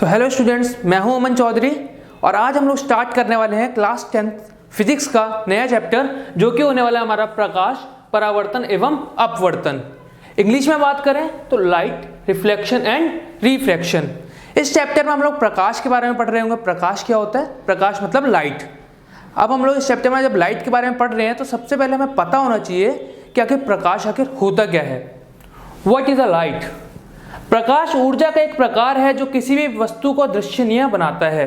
तो hello students, मैं हूं अमन चौधरी और आज हम लोग स्टार्ट करने वाले हैं क्लास 10 फिजिक्स का नया चैप्टर जो कि होने वाला है हमारा प्रकाश, परावर्तन एवं अपवर्तन। इंग्लिश में बात करें तो लाइट, रिफ्लेक्शन एंड रिफ्रैक्शन। इस चैप्टर में हम लोग प्रकाश के बारे में पढ़ रहे होंगे। प्रकाश क्या होता है? प्रकाश मतलब लाइट। अब हम लोग इस चैप्टर में जब लाइट के बारे में पढ़ रहे हैं तो सबसे पहले हमें पता होना चाहिए कि आखिर प्रकाश आखिर होता क्या है। What is a light? प्रकाश ऊर्जा का एक प्रकार है जो किसी भी वस्तु को दृश्यनीय बनाता है।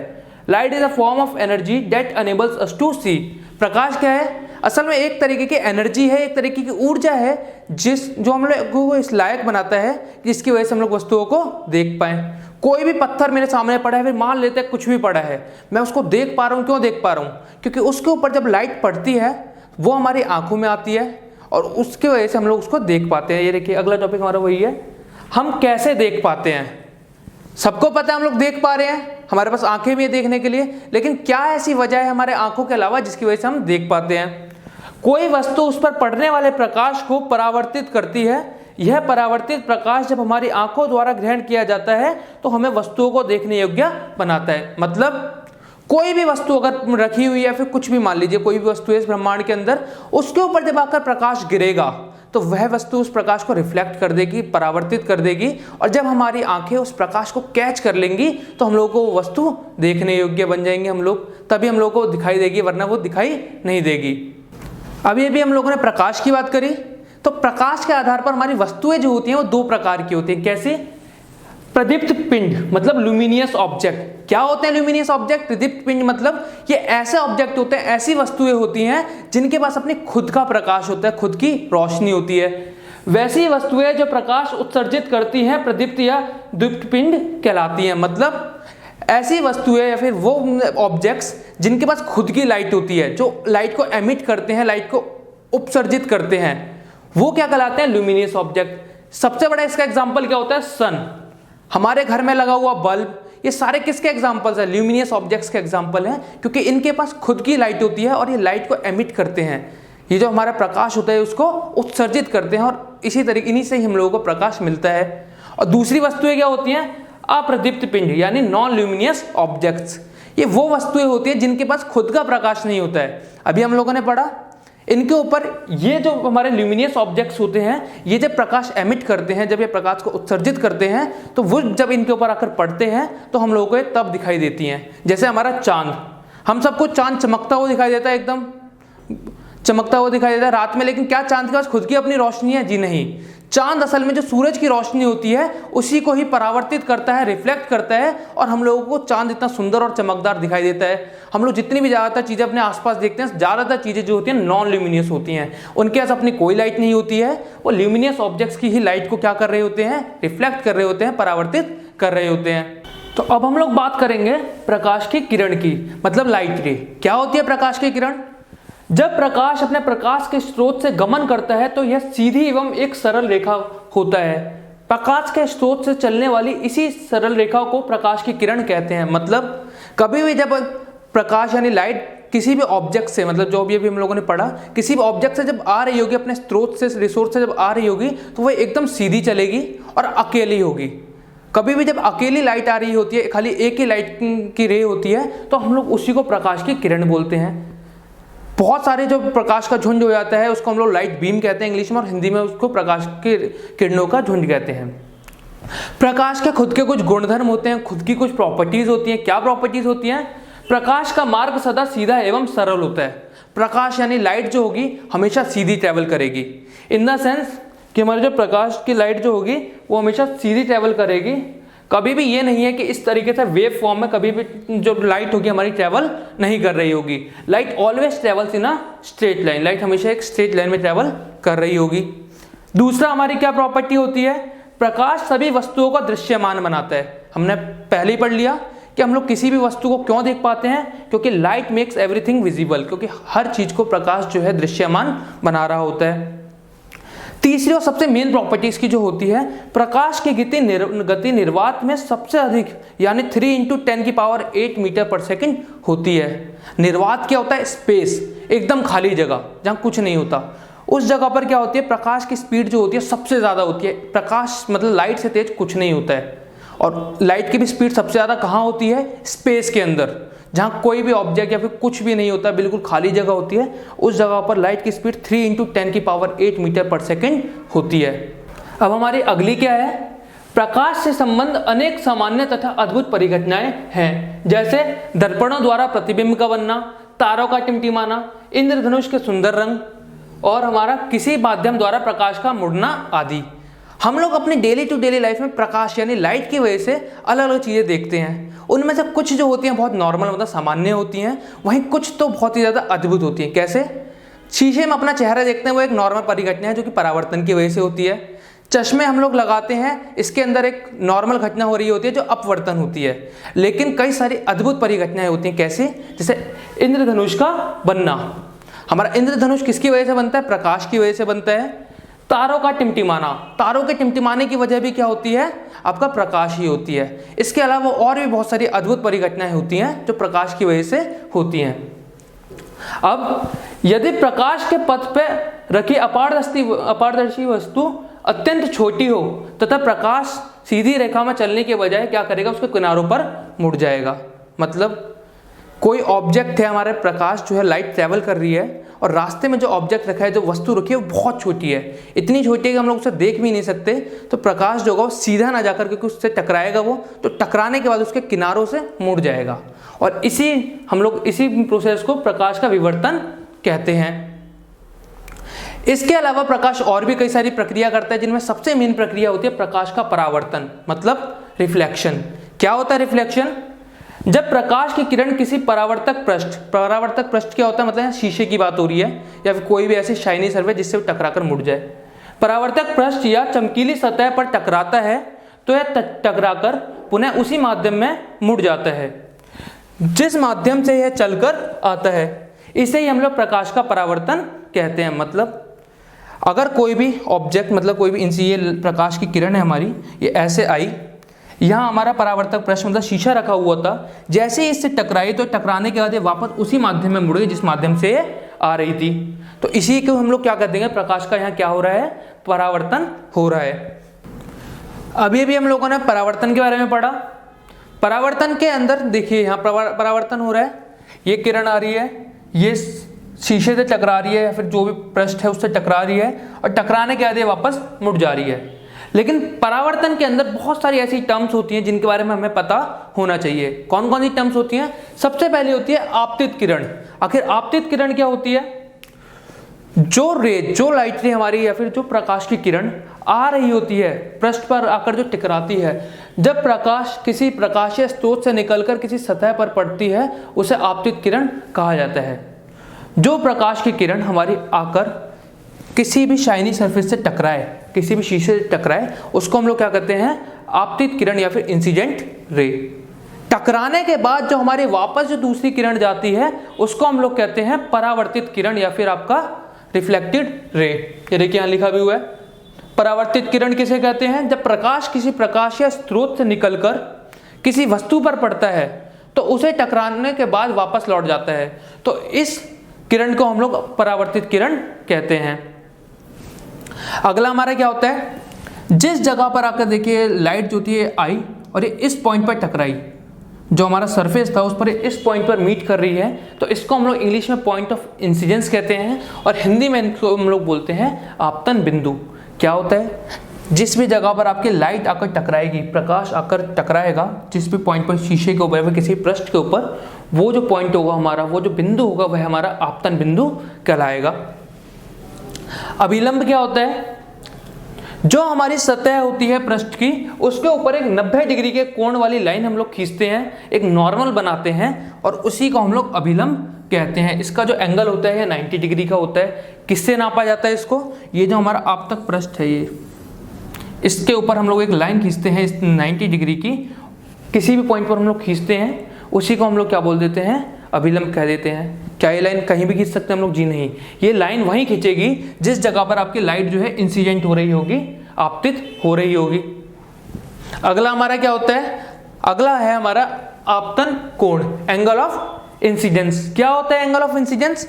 Light is a form of energy that enables us to see. प्रकाश क्या है? असल में एक तरीके की एनर्जी है, एक तरीके की ऊर्जा है जो हम लोग को इस लायक बनाता है जिसकी वजह से हम लोग वस्तुओं को देख पाएं। कोई भी पत्थर मेरे सामने पड़ा है, फिर मान लेते हैं कुछ भी पड़ा है, मैं उसको देख पा रहा हूँ। क्यों देख पा रहा हूँ? क्योंकि उसके ऊपर जब लाइट पड़ती है वो हमारी आंखों में आती है और उसकी वजह से हम लोग उसको देख पाते हैं। ये देखिए अगला टॉपिक हमारा वही है, हम कैसे देख पाते हैं। सबको पता है हम लोग देख पा रहे हैं, हमारे पास आंखें भी है देखने के लिए, लेकिन क्या ऐसी वजह है हमारे आंखों के अलावा जिसकी वजह से हम देख पाते हैं? कोई वस्तु उस पर पड़ने वाले प्रकाश को परावर्तित करती है। यह परावर्तित प्रकाश जब हमारी आंखों द्वारा ग्रहण किया जाता है तो हमें वस्तुओं को देखने योग्य बनाता है। मतलब कोई भी वस्तु अगर रखी हुई है, फिर कुछ भी मान लीजिए कोई भी वस्तु है इस ब्रह्मांड के अंदर, उसके ऊपर जब आकर प्रकाश गिरेगा तो वह वस्तु उस प्रकाश को रिफ्लेक्ट कर देगी, परावर्तित कर देगी, और जब हमारी आंखें उस प्रकाश को कैच कर लेंगी तो हम लोगों को वो वस्तु देखने योग्य बन जाएंगे। हम लोग तभी हम लोगों को दिखाई देगी, वरना वो दिखाई नहीं देगी। अभी अभी हम लोगों ने प्रकाश की बात करी, तो प्रकाश के आधार पर हमारी वस्तुएं जो होती हैं वो दो प्रकार की होती हैं। कैसे? प्रदीप्त पिंड मतलब ल्यूमिनियस ऑब्जेक्ट। क्या होते हैं ल्यूमिनियस ऑब्जेक्ट? प्रदीप्त पिंड मतलब ये ऐसे ऑब्जेक्ट होते हैं, ऐसी वस्तुएं होती हैं जिनके पास अपनी खुद का प्रकाश होता है, खुद की रोशनी होती है। वैसी वस्तुएं जो प्रकाश उत्सर्जित करती हैं प्रदीप्त या दीप्त पिंड कहलाती हैं। मतलब ऐसी वस्तुएं या फिर वो ऑब्जेक्ट्स जिनके पास खुद की लाइट होती है, जो लाइट को एमिट करते हैं, लाइट को उपसर्जित करते हैं, वो क्या कहलाते हैं? Luminous object. सबसे बड़ा इसका एग्जांपल क्या होता है? सन। हमारे घर में लगा हुआ बल्ब, ये सारे किसके एग्जांपल्स हैं? ल्यूमिनियस ऑब्जेक्ट्स के एग्जांपल हैं, क्योंकि इनके पास खुद की लाइट होती है और ये लाइट को एमिट करते हैं। ये जो हमारा प्रकाश होता है उसको उत्सर्जित करते हैं और इसी तरीके इन्हीं से ही हम लोगों को प्रकाश मिलता है। और दूसरी वस्तुएं क्या होती हैं? अप्रदीप्त पिंड यानी नॉन ल्यूमिनियस ऑब्जेक्ट्स। ये वो वस्तुएं होती हैं जिनके पास खुद का प्रकाश नहीं होता है। अभी हम लोगों ने पढ़ा इनके ऊपर, ये जो हमारे ल्यूमिनियस ऑब्जेक्ट्स होते हैं, ये जब प्रकाश एमिट करते हैं, जब ये प्रकाश को उत्सर्जित करते हैं, तो वो जब इनके ऊपर आकर पड़ते हैं तो हम लोगों को तब दिखाई देती हैं। जैसे हमारा चांद, हम सबको चांद चमकता हुआ दिखाई देता है, एकदम चमकता हुआ दिखाई देता है रात में, लेकिन क्या चांद के पास खुद की अपनी रोशनी है? जी नहीं। चांद असल में जो सूरज की रोशनी होती है उसी को ही परावर्तित करता है, रिफ्लेक्ट करता है, और हम लोगों को चांद इतना सुंदर और चमकदार दिखाई देता है। हम लोग जितनी भी ज़्यादातर चीज़ें अपने आसपास देखते हैं, ज़्यादातर चीज़ें जो होती हैं नॉन ल्यूमिनियस होती हैं, उनके पास अपनी कोई लाइट नहीं होती है। वो ल्यूमिनियस ऑब्जेक्ट्स की ही लाइट को क्या कर रहे होते हैं? रिफ्लेक्ट कर रहे होते हैं, परावर्तित कर रहे होते हैं। तो अब हम लोग बात करेंगे प्रकाश की किरण की, मतलब लाइट रे। क्या होती है प्रकाश की किरण? जब प्रकाश अपने प्रकाश के स्रोत से गमन करता है तो यह सीधी एवं एक सरल रेखा होता है। प्रकाश के स्रोत से चलने वाली इसी सरल रेखा को प्रकाश की किरण कहते हैं। मतलब कभी भी जब प्रकाश यानी लाइट किसी भी ऑब्जेक्ट से, मतलब जो भी हम लोगों ने पढ़ा, किसी भी ऑब्जेक्ट से जब आ रही होगी, अपने स्रोत से, रिसोर्स से जब आ रही होगी, तो वह एकदम सीधी चलेगी और अकेली होगी। कभी भी जब अकेली लाइट आ रही होती है, खाली एक ही लाइट की रे होती है, तो हम लोग उसी को प्रकाश की किरण बोलते हैं। बहुत सारे जो प्रकाश का झुंड हो जाता है उसको हम लोग लाइट बीम कहते हैं इंग्लिश में, और हिंदी में उसको प्रकाश की किरणों का झुंड कहते हैं। प्रकाश के खुद के कुछ गुणधर्म होते हैं, खुद की कुछ प्रॉपर्टीज होती हैं। क्या प्रॉपर्टीज होती हैं? प्रकाश का मार्ग सदा सीधा एवं सरल होता है। प्रकाश यानी लाइट जो होगी हमेशा सीधी ट्रेवल करेगी, इन द सेंस कि हमारे जो प्रकाश की लाइट जो होगी वो हमेशा सीधी ट्रेवल करेगी। कभी भी ये नहीं है कि इस तरीके से वेव फॉर्म में कभी भी जो लाइट होगी हमारी ट्रैवल नहीं कर रही होगी। Light always travels in a straight line. Light हमेशा एक स्ट्रेट लाइन में ट्रैवल कर रही होगी। दूसरा हमारी क्या प्रॉपर्टी होती है? प्रकाश सभी वस्तुओं को दृश्यमान बनाता है। हमने पहले ही पढ़ लिया कि हम लोग किसी भी वस्तु को क्यों देख पाते हैं? क्योंकि लाइट मेक्स एवरीथिंग विजिबल, क्योंकि हर चीज को प्रकाश जो है दृश्यमान बना रहा होता है। तीसरी और सबसे मेन प्रॉपर्टी इसकी जो होती है, प्रकाश की गति निर्वात में सबसे अधिक यानी 3 × 10⁸ मीटर पर सेकंड होती है। निर्वात क्या होता है? स्पेस, एकदम खाली जगह जहाँ कुछ नहीं होता। उस जगह पर क्या होती है? प्रकाश की स्पीड जो होती है सबसे ज़्यादा होती है। प्रकाश मतलब लाइट से तेज कुछ नहीं होता है। और लाइट की भी स्पीड सबसे ज़्यादा कहाँ होती है? स्पेस के अंदर, जहाँ कोई भी ऑब्जेक्ट या फिर कुछ भी नहीं होता, बिल्कुल खाली जगह होती है, उस जगह पर लाइट की स्पीड 3 × 10⁸ मीटर पर सेकेंड होती है। अब हमारी अगली क्या है? प्रकाश से संबंध अनेक सामान्य तथा अद्भुत परिघटनाएं हैं, जैसे दर्पणों द्वारा प्रतिबिंब का बनना, तारों का टिमटिमाना, इंद्रधनुष के सुंदर रंग और हमारा किसी माध्यम द्वारा प्रकाश का मुड़ना आदि। हम लोग अपनी डेली टू डेली लाइफ में प्रकाश यानी लाइट की वजह से अलग अलग चीज़ें देखते हैं। उनमें से कुछ जो होती हैं बहुत नॉर्मल मतलब सामान्य होती हैं, वहीं कुछ तो बहुत ही ज़्यादा अद्भुत होती हैं। कैसे? शीशे में अपना चेहरा देखते हैं, वो एक नॉर्मल परिघटना है जो कि परावर्तन की वजह से होती है। चश्मे हम लोग लगाते हैं, इसके अंदर एक नॉर्मल घटना हो रही होती है जो अपवर्तन होती है। लेकिन कई सारी अद्भुत परिघटनाएं होती हैं। कैसे? जैसे इंद्रधनुष का बनना। हमारा इंद्रधनुष किसकी वजह से बनता है? प्रकाश की वजह से बनता है। तारों का टिमटिमाना, तारों के टिमटिमाने की वजह भी क्या होती है? आपका प्रकाश ही होती है। इसके अलावा और भी बहुत सारी अद्भुत परिघटनाएं होती हैं जो प्रकाश की वजह से होती हैं। अब यदि प्रकाश के पथ पर रखी अपारदर्शी वस्तु अत्यंत छोटी हो तथा प्रकाश सीधी रेखा में चलने के बजाय क्या करेगा? उसके किनारों पर मुड़ जाएगा। मतलब कोई ऑब्जेक्ट है, हमारे प्रकाश जो है लाइट ट्रैवल कर रही है और रास्ते में जो ऑब्जेक्ट रखा है, जो वस्तु रखी है वो बहुत छोटी है, इतनी छोटी है कि हम लोग उसे देख भी नहीं सकते। तो प्रकाश जो होगा वो सीधा ना जाकर क्योंकि उससे टकराएगा, वो तो टकराने के बाद उसके किनारों से मुड़ जाएगा। और हम लोग इसी प्रोसेस को प्रकाश का विवर्तन कहते हैं। इसके अलावा प्रकाश और भी कई सारी प्रक्रिया करता है, जिनमें सबसे मेन प्रक्रिया होती है प्रकाश का परावर्तन मतलब रिफ्लेक्शन। क्या होता है रिफ्लेक्शन? जब प्रकाश की किरण किसी परावर्तक पृष्ठ क्या होता है? मतलब शीशे की बात हो रही है या फिर कोई भी ऐसी शाइनी सरफेस जिससे वो टकराकर मुड़ जाए। परावर्तक पृष्ठ या चमकीली सतह पर टकराता है तो यह टकराकर पुनः उसी माध्यम में मुड़ जाता है जिस माध्यम से यह चलकर आता है। इसे ही हम लोग प्रकाश का परावर्तन कहते हैं। मतलब अगर कोई भी ऑब्जेक्ट मतलब कोई भी ये प्रकाश की किरण है हमारी, ये ऐसे आई, यहाँ हमारा परावर्तक पृष्ठ मतलब शीशा रखा हुआ था, जैसे ही इससे टकराई तो टकराने के बाद ये वापस उसी माध्यम में मुड़ गई जिस माध्यम से ये आ रही थी। तो इसी को हम लोग क्या कहते हैं? प्रकाश का यहाँ क्या हो रहा है? परावर्तन हो रहा है। अभी भी हम लोगों ने परावर्तन के बारे में पढ़ा। परावर्तन के अंदर देखिए यहाँ परावर्तन हो रहा है, ये किरण आ रही है, ये शीशे से टकरा रही है या फिर जो भी पृष्ठ है उससे टकरा रही है और टकराने के बाद ये वापस मुड़ जा रही है। लेकिन परावर्तन के अंदर बहुत सारी ऐसी टर्म्स होती हैं जिनके बारे में हमें पता होना चाहिए। कौन कौन सी टर्म्स होती हैं? सबसे पहले होती है आपतित किरण। आखिर आपतित किरण क्या होती है? जो लाइट रे हमारी या फिर जो प्रकाश की किरण आ रही होती है पृष्ठ पर आकर जो टकराती है, जब प्रकाश किसी प्रकाशीय स्रोत से निकलकर किसी सतह पर पड़ती है उसे आपतित किरण कहा जाता है। जो प्रकाश की किरण हमारी आकर किसी भी शाइनी सरफेस से टकराए, किसी भी शीशे से टकराए, उसको हम लोग क्या कहते हैं? आपतित किरण या फिर इंसिडेंट रे। टकराने के बाद जो हमारी वापस जो दूसरी किरण जाती है उसको हम लोग कहते हैं परावर्तित किरण या फिर आपका रिफ्लेक्टेड रे। ये देखिए यहाँ लिखा भी हुआ है। परावर्तित किरण किसे कहते हैं? जब प्रकाश किसी प्रकाशीय स्रोत से निकलकर किसी वस्तु पर पड़ता है तो उसे टकराने के बाद वापस लौट जाता है, तो इस किरण को हम लोग परावर्तित किरण कहते हैं। अगला हमारा क्या होता है? जिस जगह पर आकर देखिए लाइट जो थी आई और ये इस पॉइंट पर टकराई, जो हमारा सरफेस था उस पर इस पॉइंट पर मीट कर रही है, तो इसको हम लोग इंग्लिश में पॉइंट ऑफ इंसिडेंस कहते हैं और हिंदी में इनको हम लोग बोलते हैं आपतन बिंदु। क्या होता है? जिस भी जगह पर आपकी लाइट आकर टकराएगी, प्रकाश आकर टकराएगा जिस भी पॉइंट पर, शीशे के ऊपर या किसी पृष्ठ के ऊपर, वो जो पॉइंट होगा हमारा, वो जो बिंदु होगा वह हमारा आपतन बिंदु कहलाएगा। अभिलंब क्या होता है? जो हमारी सतह होती है पृष्ठ की, उसके ऊपर एक 90 डिग्री के कोण वाली लाइन हम लोग खींचते हैं, एक नॉर्मल बनाते हैं और उसी को हम लोग अभिलंब कहते हैं। इसका जो एंगल होता है 90 डिग्री का होता है। किससे नापा जाता है इसको? ये जो हमारा आपतक पृष्ठ है, ये इसके ऊपर हम लोग एक लाइन खींचते हैं इस 90 डिग्री की, किसी भी पॉइंट पर हम लोग खींचते हैं, उसी को हम लोग क्या बोल देते हैं? अभिलंब कह देते हैं। क्या ये लाइन कहीं भी खींच सकते हैं हम लोग? जी नहीं, ये लाइन वहीं खींचेगी जिस जगह पर आपकी लाइट जो है इंसिडेंट हो रही होगी, आपतित हो रही होगी। अगला हमारा क्या होता है? अगला है हमारा आपतन कोण, एंगल ऑफ इंसिडेंस। क्या होता है एंगल ऑफ इंसिडेंस?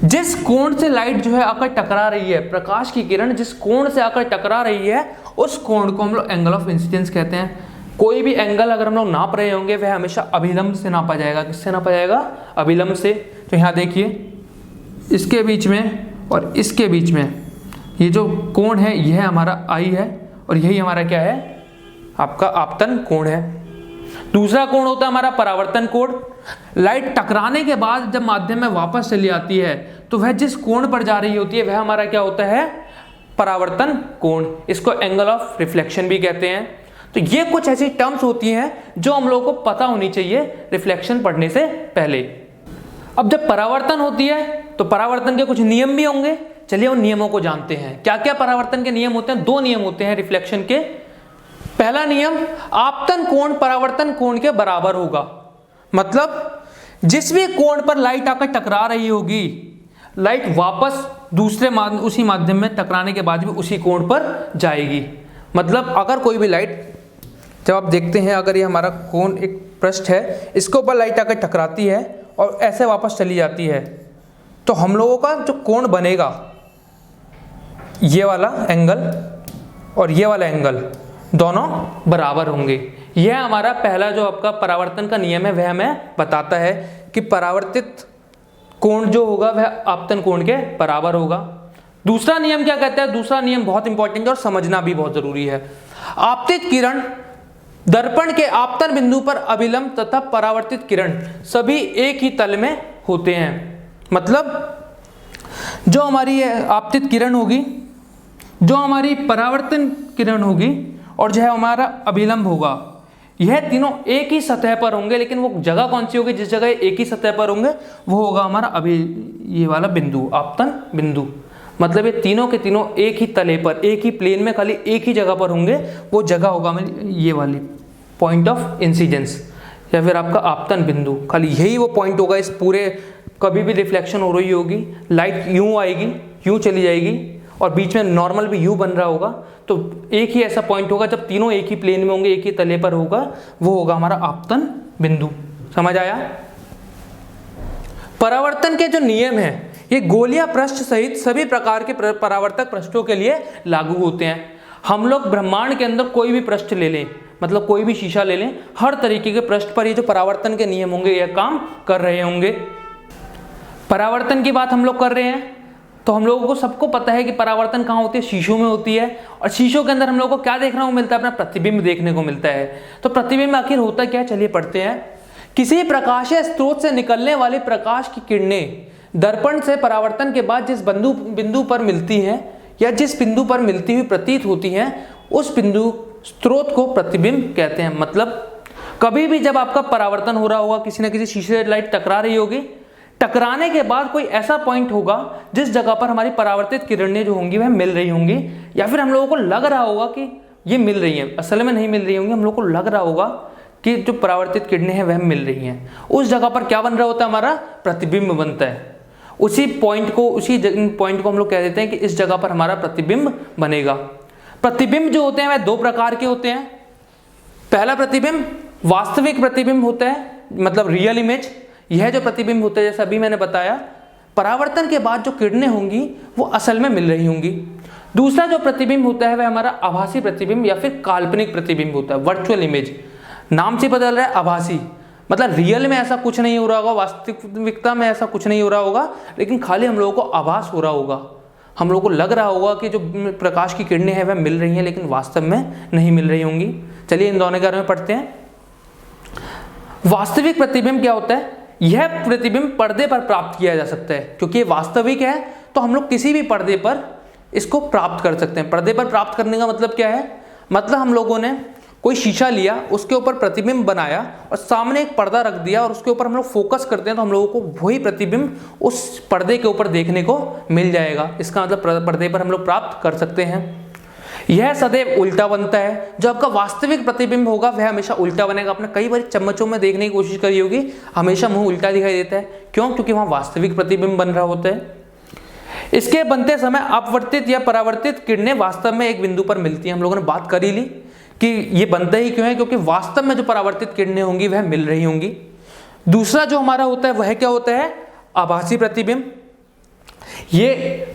जिस कोण से लाइट जो है आकर टकरा रही है, प्रकाश की किरण जिस कोण से आकर टकरा रही है, उस कोण को हम लोग एंगल ऑफ इंसिडेंस कहते हैं। कोई भी एंगल अगर हम लोग नाप रहे होंगे वह हमेशा अभिलंब से नापा जाएगा। किससे नापा जाएगा? अभिलंब से। तो यहाँ देखिए, इसके बीच में और इसके बीच में ये जो कोण है यह हमारा आई है और यही हमारा क्या है? आपका आपतन कोण है। दूसरा कोण होता है हमारा परावर्तन कोण। लाइट टकराने के बाद जब माध्यम में वापस चली आती है तो वह जिस कोण पर जा रही होती है वह हमारा क्या होता है? परावर्तन कोण। इसको एंगल ऑफ रिफ्लेक्शन भी कहते हैं। तो ये कुछ ऐसी टर्म्स होती हैं जो हम लोगों को पता होनी चाहिए रिफ्लेक्शन पढ़ने से पहले। अब जब परावर्तन होती है तो परावर्तन के कुछ नियम भी होंगे। चलिए उन नियमों को जानते हैं। क्या क्या परावर्तन के नियम होते हैं? 2 नियम होते हैं रिफ्लेक्शन के। पहला नियम, आपतन कोण परावर्तन कोण के बराबर होगा। मतलब जिस भी कोण पर लाइट आकर टकरा रही होगी, लाइट वापस उसी माध्यम में टकराने के बाद भी उसी कोण पर जाएगी। मतलब अगर कोई भी लाइट, जब आप देखते हैं अगर ये हमारा कोण एक पृष्ठ है, इसके ऊपर लाइट आकर टकराती है और ऐसे वापस चली जाती है, तो हम लोगों का जो कोण बनेगा, ये वाला एंगल और ये वाला एंगल दोनों बराबर होंगे। यह हमारा पहला जो आपका परावर्तन का नियम है वह हमें बताता है कि परावर्तित कोण जो होगा वह आपतन कोण के बराबर होगा। दूसरा नियम क्या कहता है? दूसरा नियम बहुत इंपॉर्टेंट है और समझना भी बहुत जरूरी है। आपतित किरण दर्पण के आपतन बिंदु पर अभिलंब तथा परावर्तित किरण सभी एक ही तल में होते हैं। मतलब जो हमारी आपतित किरण होगी, जो हमारी परावर्तन किरण होगी और जो है हमारा अभिलंब होगा, यह तीनों एक ही सतह पर होंगे। लेकिन वो जगह कौन सी होगी? जिस जगह एक ही सतह पर होंगे वो होगा हमारा ये वाला बिंदु, आपतन बिंदु। मतलब ये तीनों के तीनों एक ही तले पर, एक ही प्लेन में, खाली एक ही जगह पर होंगे। वो जगह होगा ये वाली पॉइंट ऑफ इंसिडेंस या फिर आपका आपतन बिंदु। खाली यही वो पॉइंट होगा। इस पूरे कभी भी रिफ्लेक्शन हो रही होगी, लाइट यूं आएगी, यूं चली जाएगी और बीच में नॉर्मल भी यूं बन रहा होगा, तो एक ही ऐसा पॉइंट होगा जब तीनों एक ही प्लेन में होंगे, एक ही तले पर होगा, वो होगा हमारा आपतन बिंदु। समझ आया? परावर्तन के जो नियम हैं ये गोलीय पृष्ठ सहित सभी प्रकार के परावर्तक पृष्ठों के लिए लागू होते हैं। हम लोग ब्रह्मांड के अंदर कोई भी पृष्ठ ले लें, मतलब कोई भी शीशा ले लें, हर तरीके के पृष्ठ पर ये जो परावर्तन के नियम होंगे यह काम कर रहे होंगे। परावर्तन की बात हम लोग कर रहे हैं तो हम लोगों को सबको पता है कि परावर्तन कहाँ होती है? शीशों में होती है। और शीशों के अंदर हम लोगों को क्या देखने को मिलता है? अपना प्रतिबिंब देखने को मिलता है। तो प्रतिबिंब आखिर होता क्या है? चलिए पढ़ते हैं। किसी प्रकाशीय स्रोत से निकलने वाले प्रकाश की किरणें दर्पण से परावर्तन के बाद जिस बिंदु पर मिलती हैं या जिस बिंदु पर मिलती हुई प्रतीत होती हैं, उस बिंदु स्रोत को प्रतिबिंब कहते हैं। मतलब कभी भी जब आपका परावर्तन हो रहा होगा, किसी न किसी शीशे से लाइट टकरा रही होगी, टकराने के बाद कोई ऐसा पॉइंट होगा जिस जगह पर हमारी परावर्तित किरणें जो होंगी वह मिल रही होंगी, या फिर हम लोगों को लग रहा होगा कि ये मिल रही हैं, असल में नहीं मिल रही होंगी, हम लोग को लग रहा होगा कि जो परावर्तित किरणें हैं वह मिल रही हैं। उस जगह पर क्या बन रहा होता है? हमारा प्रतिबिंब बनता है। उसी पॉइंट को हम लोग कह देते हैं कि इस जगह पर हमारा प्रतिबिंब बनेगा। प्रतिबिंब जो होते हैं वह 2 प्रकार के होते हैं। पहला प्रतिबिंब वास्तविक प्रतिबिंब होता है, मतलब रियल इमेज। यह जो प्रतिबिंब होता है, जैसे अभी मैंने बताया, परावर्तन के बाद जो किरणें होंगी वो असल में मिल रही होंगी। दूसरा जो प्रतिबिंब होता है वह हमारा आभासी प्रतिबिंब या फिर काल्पनिक प्रतिबिंब होता है, वर्चुअल इमेज। नाम से बदल रहा है आभासी, मतलब रियल में ऐसा कुछ नहीं हो रहा होगा, वास्तविकता में ऐसा कुछ नहीं हो रहा होगा, लेकिन खाली हम लोगों को आभास हो रहा होगा। हम लोगों को लग रहा होगा कि जो प्रकाश की किरणें हैं वह मिल रही हैं, लेकिन वास्तव में नहीं मिल रही होंगी। चलिए इन दोनों के बारे में पढ़ते हैं। वास्तविक प्रतिबिंब क्या होता है? यह प्रतिबिंब पर्दे पर प्राप्त किया जा सकता है। क्योंकि ये वास्तविक है तो हम लोग किसी भी पर्दे पर इसको प्राप्त कर सकते हैं। पर्दे पर प्राप्त करने का मतलब क्या है? मतलब हम लोगों ने कोई शीशा लिया, उसके ऊपर प्रतिबिंब बनाया और सामने एक पर्दा रख दिया और उसके ऊपर हम लोग फोकस करते हैं तो हम लोगों को वही प्रतिबिंब उस पर्दे के ऊपर देखने को मिल जाएगा। इसका मतलब पर्दे पर हम लोग प्राप्त कर सकते हैं। यह सदैव उल्टा बनता है। जो आपका वास्तविक प्रतिबिंब होगा वह हमेशा उल्टा बनेगा। आपने कई बार चम्मचों में देखने की कोशिश करी होगी, हमेशा मुंह उल्टा दिखाई देता है। क्यों? क्योंकि वहां वास्तविक प्रतिबिंब बन रहा होता है। इसके बनते समय अपवर्तित या परावर्तित किरणें वास्तव में एक बिंदु पर मिलती हैं। हम लोगों ने बात कर ही ली कि ये बनता ही क्यों है, क्योंकि वास्तव में जो परावर्तित किरणें होंगी वह मिल रही होंगी। दूसरा जो हमारा होता है वह क्या होता है? आभासी प्रतिबिंब। ये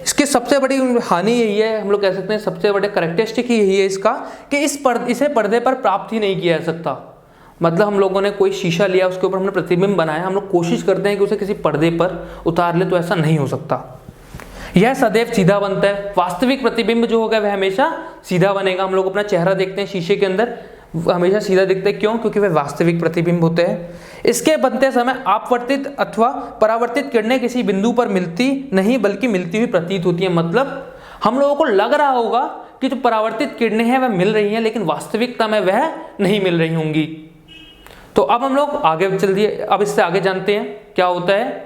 इसकी सबसे बड़ी हानि यही है, हम लोग कह सकते हैं सबसे बड़े करेक्टरिस्टिक ही यही है इसका, कि इसे पर्दे पर प्राप्त ही नहीं किया जा सकता। मतलब हम लोगों ने कोई शीशा लिया, उसके ऊपर हमने प्रतिबिंब बनाया, हम लोग कोशिश करते हैं कि उसे किसी पर्दे पर उतार ले, तो ऐसा नहीं हो सकता। यह सदैव सीधा बनता है। वास्तविक प्रतिबिंब जो होगा वह हमेशा सीधा बनेगा। हम लोग अपना चेहरा देखते हैं शीशे के अंदर, हमेशा सीधा दिखता है। क्यों? क्योंकि वे वास्तविक प्रतिबिंब होते हैं। इसके बनते समय आपवर्तित अथवा परावर्तित किरणें किसी बिंदु पर मिलती नहीं बल्कि मिलती हुई प्रतीत होती है। मतलब हम लोगों को लग रहा होगा कि जो परावर्तित किरणें हैं वह मिल रही हैं, लेकिन वास्तविकता में वह नहीं मिल रही होंगी। तो अब हम लोग आगे चल दिए, अब इससे आगे जानते हैं क्या होता है।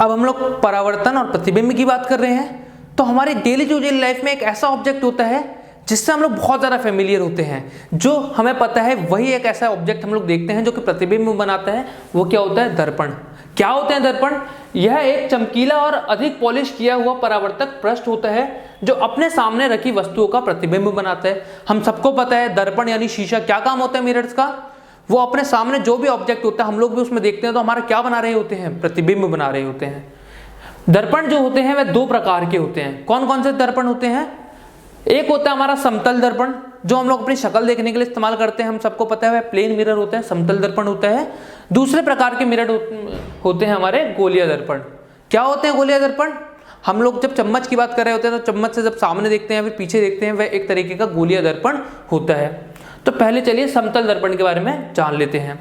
अब हम लोग परावर्तन और प्रतिबिंब की बात कर रहे हैं। तो हमारी डेली यूजुअल लाइफ में एक ऐसा ऑब्जेक्ट होता है जिससे हम लोग बहुत ज़्यादा फेमिलियर होते हैं, जो हमें पता है वही एक ऐसा ऑब्जेक्ट हम लोग देखते हैं जो कि प्रतिबिंब बनाता है। वो क्या होता है? दर्पण। क्या होते हैं दर्पण? यह एक चमकीला और अधिक पॉलिश किया हुआ परावर्तक पृष्ठ होता है जो अपने सामने रखी वस्तुओं का प्रतिबिंब बनाता है। हम सबको पता है दर्पण यानी शीशा, क्या काम होता है मिरर्स का? वो अपने सामने जो भी ऑब्जेक्ट होता है हम लोग भी उसमें देखते हैं तो हमारा क्या बना रहे होते हैं? प्रतिबिंब बना रहे होते हैं। दर्पण जो होते हैं वह दो प्रकार के होते हैं। कौन कौन से दर्पण होते हैं? एक होता है हमारा समतल दर्पण, जो हम लोग अपनी शक्ल देखने के लिए इस्तेमाल करते हैं, हम सबको पता है वह प्लेन मिरर होते हैं, समतल दर्पण होता है। दूसरे प्रकार के मिरर होते हैं हमारे गोलीय दर्पण। क्या होते हैं गोलीय दर्पण? हम लोग जब चम्मच की बात कर रहे होते हैं तो चम्मच से जब सामने देखते हैं या फिर पीछे देखते हैं, वह एक तरीके का गोलीय दर्पण होता है। तो पहले चलिए समतल दर्पण के बारे में जान लेते हैं।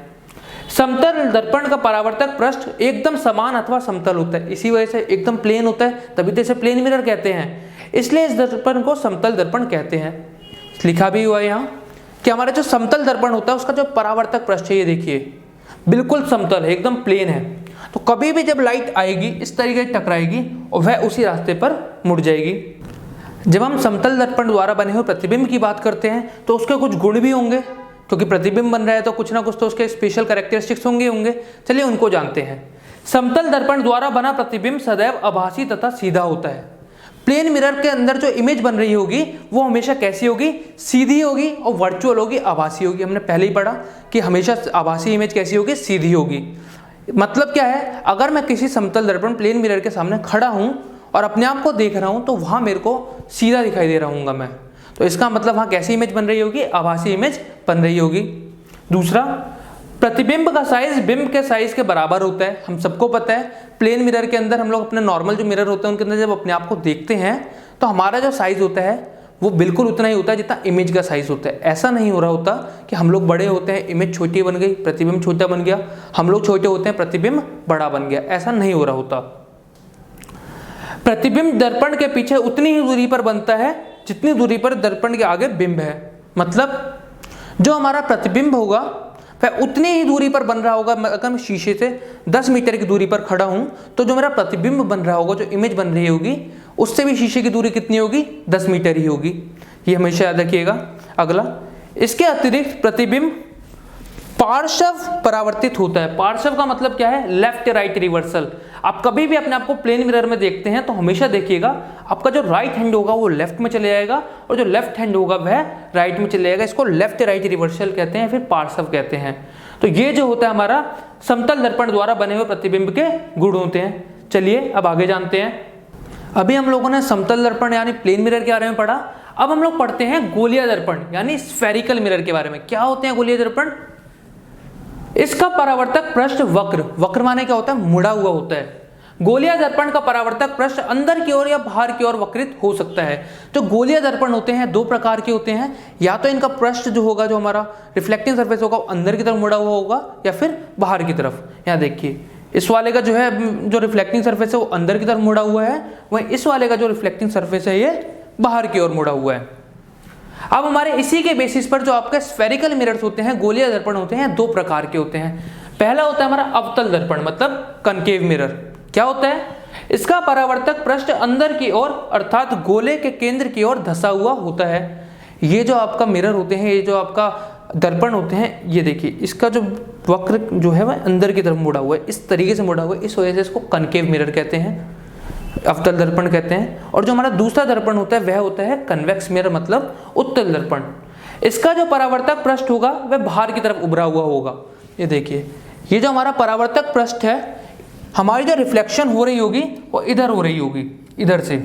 समतल दर्पण का परावर्तक पृष्ठ एकदम समान अथवा समतल होता है, इसी वजह से एकदम प्लेन होता है, तभी तो इसे प्लेन मिरर कहते हैं। इसलिए इस दर्पण को समतल दर्पण कहते हैं। लिखा भी हुआ है यहाँ कि हमारा जो समतल दर्पण होता है उसका जो परावर्तक पृष्ठ है, ये देखिए बिल्कुल समतल है, एकदम प्लेन है। तो कभी भी जब लाइट आएगी इस तरीके से टकराएगी और वह उसी रास्ते पर मुड़ जाएगी। जब हम समतल दर्पण द्वारा बने हुए प्रतिबिंब की बात करते हैं तो उसके कुछ गुण भी होंगे, क्योंकि प्रतिबिंब बन रहा है तो कुछ ना कुछ तो उसके स्पेशल कैरेक्टरिस्टिक्स होंगे। चलिए उनको जानते हैं। समतल दर्पण द्वारा बना प्रतिबिंब सदैव आभासी तथा सीधा होता है। प्लेन मिरर के अंदर जो इमेज बन रही होगी वो हमेशा कैसी होगी? सीधी होगी और वर्चुअल होगी, आभासी होगी। हमने पहले ही पढ़ा कि हमेशा आभासी इमेज कैसी होगी? सीधी होगी। मतलब क्या है? अगर मैं किसी समतल दर्पण प्लेन मिरर के सामने खड़ा हूं और अपने आप को देख रहा हूं तो वहां मेरे को सीधा दिखाई दे रहा हूँगा मैं, तो इसका मतलब वहां कैसी इमेज बन रही होगी? आभासी इमेज बन रही होगी। दूसरा, प्रतिबिंब का साइज बिंब के साइज के बराबर होता है। हम सबको पता है प्लेन मिरर के अंदर हम लोग अपने नॉर्मल जो मिरर होते हैं उनके अंदर जब अपने आप को देखते हैं तो हमारा जो साइज होता है वो बिल्कुल उतना ही होता है जितना इमेज का साइज होता है। ऐसा नहीं हो रहा होता कि हम लोग बड़े होते हैं, इमेज छोटी बन गई, प्रतिबिंब छोटा बन गया, हम लोग छोटे होते हैं, प्रतिबिंब बड़ा बन गया, ऐसा नहीं हो रहा होता। प्रतिबिंब दर्पण के पीछे उतनी ही दूरी पर बनता है जितनी दूरी पर दर्पण के आगे बिंब है। मतलब जो हमारा प्रतिबिंब होगा वह उतनी ही दूरी पर बन रहा होगा। अगर मैं शीशे से 10 मीटर की दूरी पर खड़ा हूं तो जो मेरा प्रतिबिंब बन रहा होगा, जो इमेज बन रही होगी, उससे भी शीशे की दूरी कितनी होगी? 10 मीटर ही होगी। ये हमेशा याद रखिएगा। अगला, इसके अतिरिक्त प्रतिबिंब पार्श्व परावर्तित होता है। पार्श्व का मतलब क्या है? Left right reversal. आप कभी भी अपने आप को प्लेन मिरर में देखते हैं तो हमेशा देखिएगा आपका जो राइट हैंड होगा वो लेफ्ट में चले जाएगा और जो लेफ्ट हैंड होगा वह राइट में चले जाएगा। इसको लेफ्ट राइट रिवर्सल कहते हैं, फिर पार्श्व कहते हैं। तो ये जो होता है हमारा समतल दर्पण द्वारा बने हुए प्रतिबिंब के गुण होते हैं। चलिए अब आगे जानते हैं। अभी हम लोगों ने समतल दर्पण यानी प्लेन मिरर के बारे में पढ़ा। अब हम लोग पढ़ते हैं गोलीय दर्पण यानी स्फेरिकल मिरर के बारे में। क्या होते हैं गोलीय दर्पण? इसका परावर्तक पृष्ठ वक्र, वक्र माने क्या होता है? मुड़ा हुआ होता है। गोलीय दर्पण का परावर्तक पृष्ठ अंदर की ओर या बाहर की ओर वक्रित हो सकता है। जो गोलीय दर्पण होते हैं दो प्रकार के होते हैं, या तो इनका पृष्ठ जो होगा, जो हमारा रिफ्लेक्टिंग सरफेस होगा, अंदर की तरफ मुड़ा हुआ होगा या फिर बाहर की तरफ। यहाँ देखिए इस वाले का जो है, जो रिफ्लेक्टिंग सरफेस है वो अंदर की तरफ मुड़ा हुआ है, वहीं इस वाले का जो रिफ्लेक्टिंग सरफेस है ये बाहर की ओर मुड़ा हुआ है। अब हमारे इसी के बेसिस पर जो आपके स्फेरिकल मिरर्स होते हैं, गोलीय दर्पण होते हैं, दो प्रकार के होते हैं। पहला होता है हमारा अवतल दर्पण मतलब कनकेव मिरर। क्या होता है? इसका परावर्तक पृष्ठ अंदर की ओर अर्थात गोले के केंद्र की ओर धंसा हुआ होता है। ये जो आपका मिरर होते हैं, ये जो आपका दर्पण होते हैं, ये देखिए इसका जो वक्र जो है वह अंदर की तरफ मुड़ा हुआ है, इस तरीके से मुड़ा हुआ है, इस वजह से इसको कनकेव मिरर कहते हैं, अवतल दर्पण कहते हैं। और जो हमारा दूसरा दर्पण होता है वह होता है कन्वेक्स मिरर मतलब उत्तल दर्पण। इसका जो परावर्तक पृष्ठ होगा वह बाहर की तरफ उभरा हुआ होगा। ये देखिए, ये जो हमारा परावर्तक पृष्ठ है हमारी जो रिफ्लेक्शन हो रही होगी वो इधर हो रही होगी, इधर से।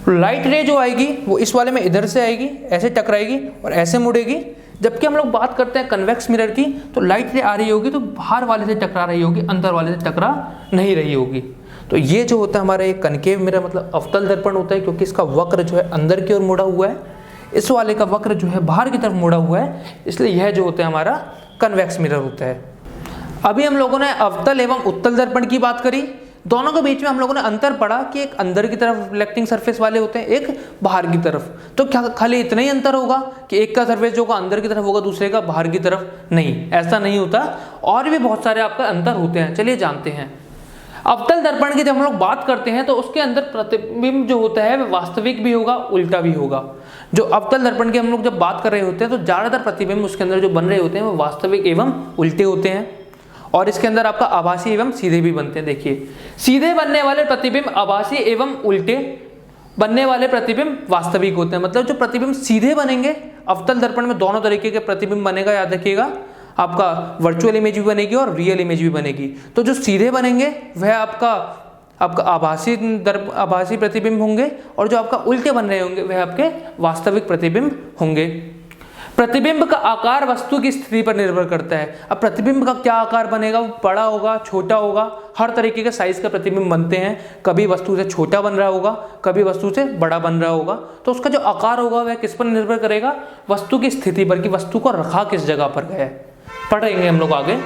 लाइट रे जो आएगी वो इस वाले में इधर से आएगी, ऐसे टकराएगी और ऐसे मुड़ेगी। जबकि हम लोग बात करते हैं कन्वेक्स मिरर की, तो लाइट रे आ रही होगी तो बाहर वाले से टकरा रही होगी, अंदर वाले से टकरा नहीं रही होगी। तो ये जो होता है हमारा एक कनकेव मिरर मतलब अवतल दर्पण होता है, क्योंकि इसका वक्र जो है अंदर की ओर मुड़ा हुआ है, इस वाले का वक्र जो है बाहर की तरफ मुड़ा हुआ है, इसलिए यह जो होता है हमारा कन्वेक्स मिरर होता है। अभी हम लोगों ने अवतल एवं उत्तल दर्पण की बात करी, दोनों के बीच में हम लोगों ने अंतर पढ़ा कि एक अंदर की तरफ रिफ्लेक्टिंग सरफेस वाले होते हैं, एक बाहर की तरफ। तो क्या खाली इतना ही अंतर होगा कि एक का सरफेस जो होगा अंदर की तरफ होगा, दूसरे का बाहर की तरफ? नहीं, ऐसा नहीं होता, और भी बहुत सारे आपका अंतर होते हैं। चलिए जानते हैं। अवतल दर्पण की जब हम लोग बात करते हैं तो उसके अंदर प्रतिबिंब जो होता है वह वास्तविक भी होगा, उल्टा भी होगा। जो अवतल दर्पण की हम लोग जब बात कर रहे होते हैं तो ज्यादातर प्रतिबिंब उसके अंदर जो बन रहे होते हैं वो वास्तविक एवं उल्टे होते हैं, और इसके अंदर आपका आभासी एवं सीधे भी बनते हैं। देखिए, सीधे बनने वाले प्रतिबिंब आभासी एवं उल्टे बनने वाले प्रतिबिंब वास्तविक होते हैं। मतलब जो प्रतिबिंब सीधे बनेंगे अवतल दर्पण में, दोनों तरीके के प्रतिबिंब बनेगा, याद रखिएगा, आपका वर्चुअल इमेज भी बनेगी और रियल इमेज भी बनेगी। तो जो सीधे बनेंगे वह आपका आभासी प्रतिबिंब होंगे, और जो आपका उल्टे बन रहे होंगे वह आपके वास्तविक प्रतिबिंब होंगे। प्रतिबिंब का आकार वस्तु की स्थिति पर निर्भर करता है। अब प्रतिबिंब का क्या आकार बनेगा, वो बड़ा होगा, छोटा होगा, हर तरीके के साइज का प्रतिबिंब बनते हैं। कभी वस्तु से छोटा बन रहा होगा, कभी वस्तु से बड़ा बन रहा होगा। तो उसका जो आकार होगा वह किस पर निर्भर करेगा, वस्तु की स्थिति पर, कि वस्तु को रखा किस जगह पर गया है। पढ़ेंगे हम लोग आगे।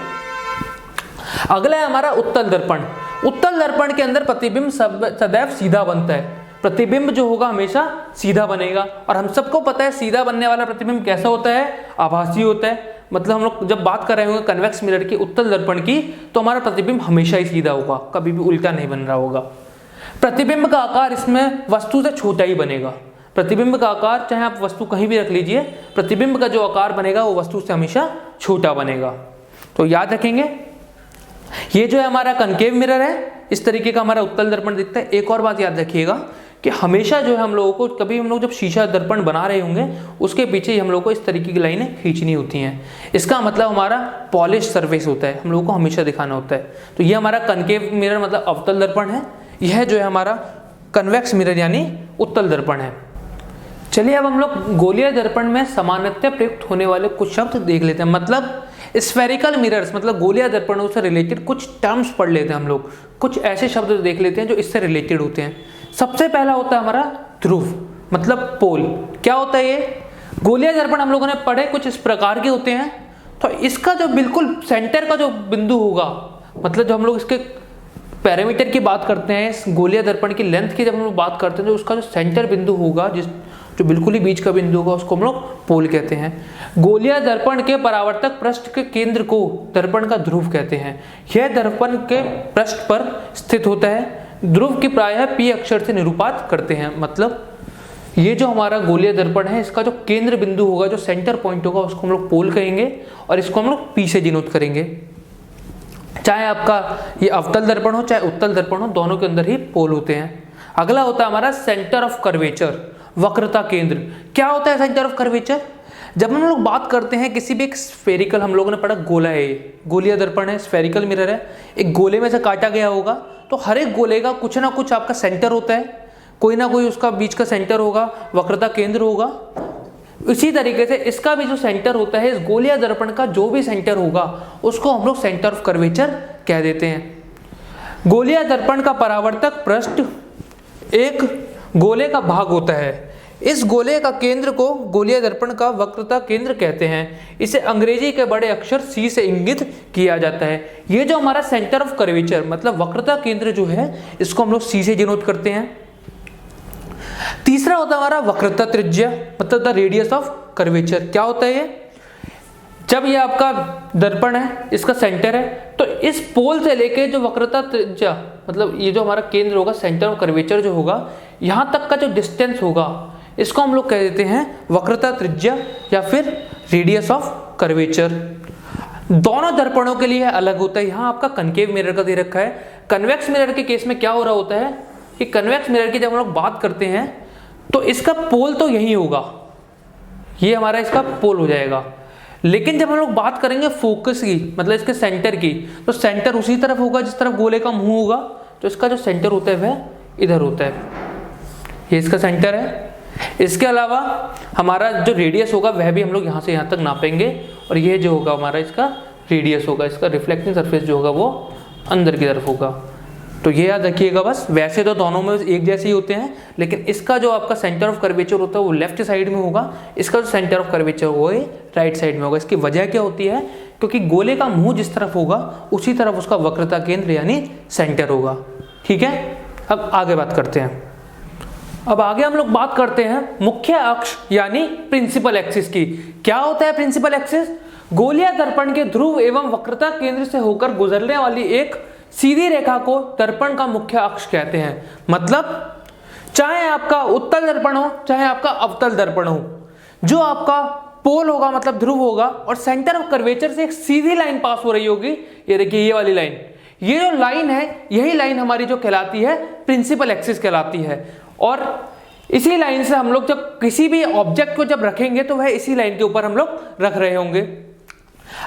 अगला है हमारा उत्तल दर्पण। उत्तल दर्पण के अंदर प्रतिबिंब सदैव सीधा बनता है। प्रतिबिंब जो होगा हमेशा सीधा बनेगा, और हम सबको पता है सीधा बनने वाला प्रतिबिंब कैसा होता है, आभासी होता है। मतलब हम लोग जब बात कर रहे होंगे कन्वेक्स मिरर की, उत्तल दर्पण की, तो हमारा प्रतिबिंब हमेशा ही सीधा होगा, कभी भी उल्टा नहीं बन रहा होगा। प्रतिबिंब का आकार इसमें वस्तु से छोटा ही बनेगा। प्रतिबिंब का आकार चाहे आप वस्तु कहीं भी रख लीजिए, प्रतिबिंब का जो आकार बनेगा वो वस्तु से हमेशा छोटा बनेगा। तो याद रखेंगे, ये जो है हमारा कनकेव मिरर है, इस तरीके का हमारा उत्तल दर्पण दिखता है। एक और बात याद रखिएगा कि हमेशा जो है हम लोगों को, कभी हम लोग जब शीशा दर्पण बना रहे होंगे उसके पीछे ही हम लोग को इस तरीके की लाइनें खींचनी होती हैं। इसका मतलब हमारा पॉलिश सरफेस होता है, हम लोगों को हमेशा दिखाना होता है। तो ये हमारा कनकेव मिरर मतलब अवतल दर्पण है, यह जो है हमारा कन्वेक्स मिरर यानी उत्तल दर्पण है। चलिए अब हम लोग गोलीय दर्पण में सामान्यतः प्रयुक्त होने वाले कुछ शब्द देख लेते हैं। मतलब स्फेरिकल मिरर्स मतलब गोलीय दर्पणों से रिलेटेड कुछ टर्म्स पढ़ लेते हैं हम लोग, कुछ ऐसे शब्द देख लेते हैं जो इससे रिलेटेड होते हैं। सबसे पहला होता है हमारा ध्रुव मतलब पोल। क्या होता है ये? गोलीय दर्पण हम लोगों ने पढ़े कुछ इस प्रकार के होते हैं। तो इसका जो बिल्कुल सेंटर का जो बिंदु होगा, मतलब जो हम लोग इसके पैरामीटर की बात करते हैं, इस गोलीय दर्पण की लेंथ की जब हम लोग बात करते हैं, तो उसका जो सेंटर बिंदु होगा, जो बिल्कुल ही बीच का बिंदु होगा, उसको हम लोग पोल कहते हैं। गोलीय दर्पण के परावर्तक पृष्ठ के केंद्र को दर्पण का ध्रुव कहते हैं। यह दर्पण के पृष्ठ पर स्थित होता है। ध्रुव की प्रायः पी अक्षर से निरूपात करते हैं। मतलब ये जो हमारा गोलीय दर्पण है, इसका जो केंद्र बिंदु होगा, जो सेंटर पॉइंट होगा, उसको हम लोग पोल कहेंगे, और इसको हम लोग पी से डिनोट करेंगे। चाहे आपका ये अवतल दर्पण हो चाहे उत्तल दर्पण हो, दोनों के अंदर ही पोल होते हैं। अगला होता है हमारा सेंटर ऑफ कर्वेचर, वक्रता केंद्र। क्या होता है सेंटर ऑफ कर्वेचर? जब हम लोग बात करते हैं किसी भी एक स्फेरिकल, हम लोगों ने पढ़ा गोला है, गोलीय दर्पण है, स्फेरिकल मिरर है, एक गोले में से काटा गया होगा, तो हर एक गोले का कुछ ना कुछ आपका सेंटर होता है, कोई ना कोई उसका बीच का सेंटर होगा, वक्रता केंद्र होगा। इसी तरीके से इसका भी जो सेंटर होता है, इस गोलीय दर्पण का जो भी सेंटर होगा, उसको हम लोग सेंटर ऑफ कर्वेचर कह देते हैं। गोलीय दर्पण का परावर्तक पृष्ठ एक गोले का भाग होता है। इस गोले का केंद्र को गोलीय दर्पण का वक्रता केंद्र कहते हैं। इसे अंग्रेजी के बड़े अक्षर C से इंगित किया जाता है। ये जो हमारा सेंटर ऑफ कर्वेचर मतलब वक्रता केंद्र जो है, इसको हम लोग C से डिनोट करते हैं। तीसरा होता है हमारा वक्रता त्रिज्या मतलब द रेडियस ऑफ कर्वेचर। क्या होता है ये? जब ये आपका दर्पण है, इसका सेंटर है, तो इस पोल से लेके जो वक्रता त्रिज्या मतलब ये जो हमारा केंद्र होगा, सेंटर ऑफ कर्वेचर जो होगा, यहाँ तक का जो डिस्टेंस होगा, इसको हम लोग कह देते हैं वक्रता त्रिज्या या फिर रेडियस ऑफ कर्वेचर। दोनों दर्पणों के लिए अलग होता है। यहाँ आपका कनकेव मिरर का दे रखा है। कन्वेक्स मिरर के केस में क्या हो रहा होता है कि कन्वेक्स मिरर की जब हम लोग बात करते हैं तो इसका पोल तो यही होगा, ये हमारा इसका पोल हो जाएगा। लेकिन जब हम लोग बात करेंगे फोकस की, मतलब इसके सेंटर की, तो सेंटर उसी तरफ होगा जिस तरफ गोले का मुंह होगा। तो इसका जो सेंटर होता है वह इधर होता है, ये इसका सेंटर है। इसके अलावा हमारा जो रेडियस होगा वह भी हम लोग यहाँ से यहाँ तक नापेंगे, और ये जो होगा हमारा इसका रेडियस होगा, इसका रिफ्लेक्टिंग सरफेस जो होगा वो अंदर की तरफ होगा। तो ये याद रखिएगा बस। वैसे तो दोनों में एक जैसे ही होते हैं, लेकिन इसका जो आपका सेंटर ऑफ कर्वेचर होता है वो लेफ्ट साइड में होगा, इसका जो सेंटर ऑफ कर्वेचर वो राइट साइड में होगा। इसकी वजह क्या होती है? क्योंकि गोले का मुंह जिस तरफ होगा उसी तरफ उसका वक्रता केंद्र यानी सेंटर होगा। ठीक है, अब आगे बात करते हैं। अब आगे हम लोग बात करते हैं मुख्य अक्ष यानी प्रिंसिपल एक्सिस की। क्या होता है प्रिंसिपल एक्सिस? गोलीय दर्पण के ध्रुव एवं वक्रता केंद्र से होकर गुजरने वाली एक सीधी रेखा को दर्पण का मुख्य अक्ष कहते हैं। मतलब चाहे आपका उत्तल दर्पण हो चाहे आपका अवतल दर्पण हो, जो आपका पोल होगा मतलब ध्रुव होगा, और सेंटर ऑफ कर्वेचर से एक सीधी लाइन पास हो रही होगी। ये देखिए ये वाली लाइन, ये जो लाइन है यही लाइन हमारी जो कहलाती है प्रिंसिपल एक्सिस कहलाती है। और इसी लाइन से हम लोग जब किसी भी ऑब्जेक्ट को जब रखेंगे तो वह इसी लाइन के ऊपर हम लोग रख रहे होंगे।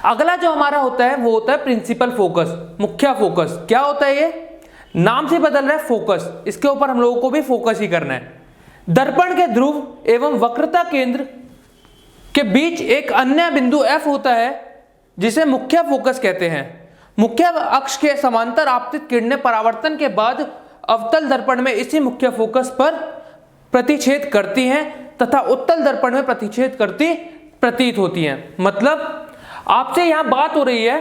अगला जो हमारा होता है वो होता है प्रिंसिपल फोकस, मुख्य फोकस। क्या होता है ये? नाम से बदल रहा है फोकस, इसके ऊपर हम लोगों को भी फोकस ही करना है। दर्पण के ध्रुव एवं वक्रता केंद्र के बीच एक अन्य बिंदु F होता है जिसे मुख्य फोकस कहते हैं। मुख्य अक्ष के समांतर आपतित किरणें परावर्तन के बाद अवतल दर्पण में इसी मुख्य फोकस पर प्रतिच्छेद करती हैं तथा उत्तल दर्पण में प्रतिच्छेद करती प्रतीत होती हैं। मतलब आपसे यहां बात हो रही है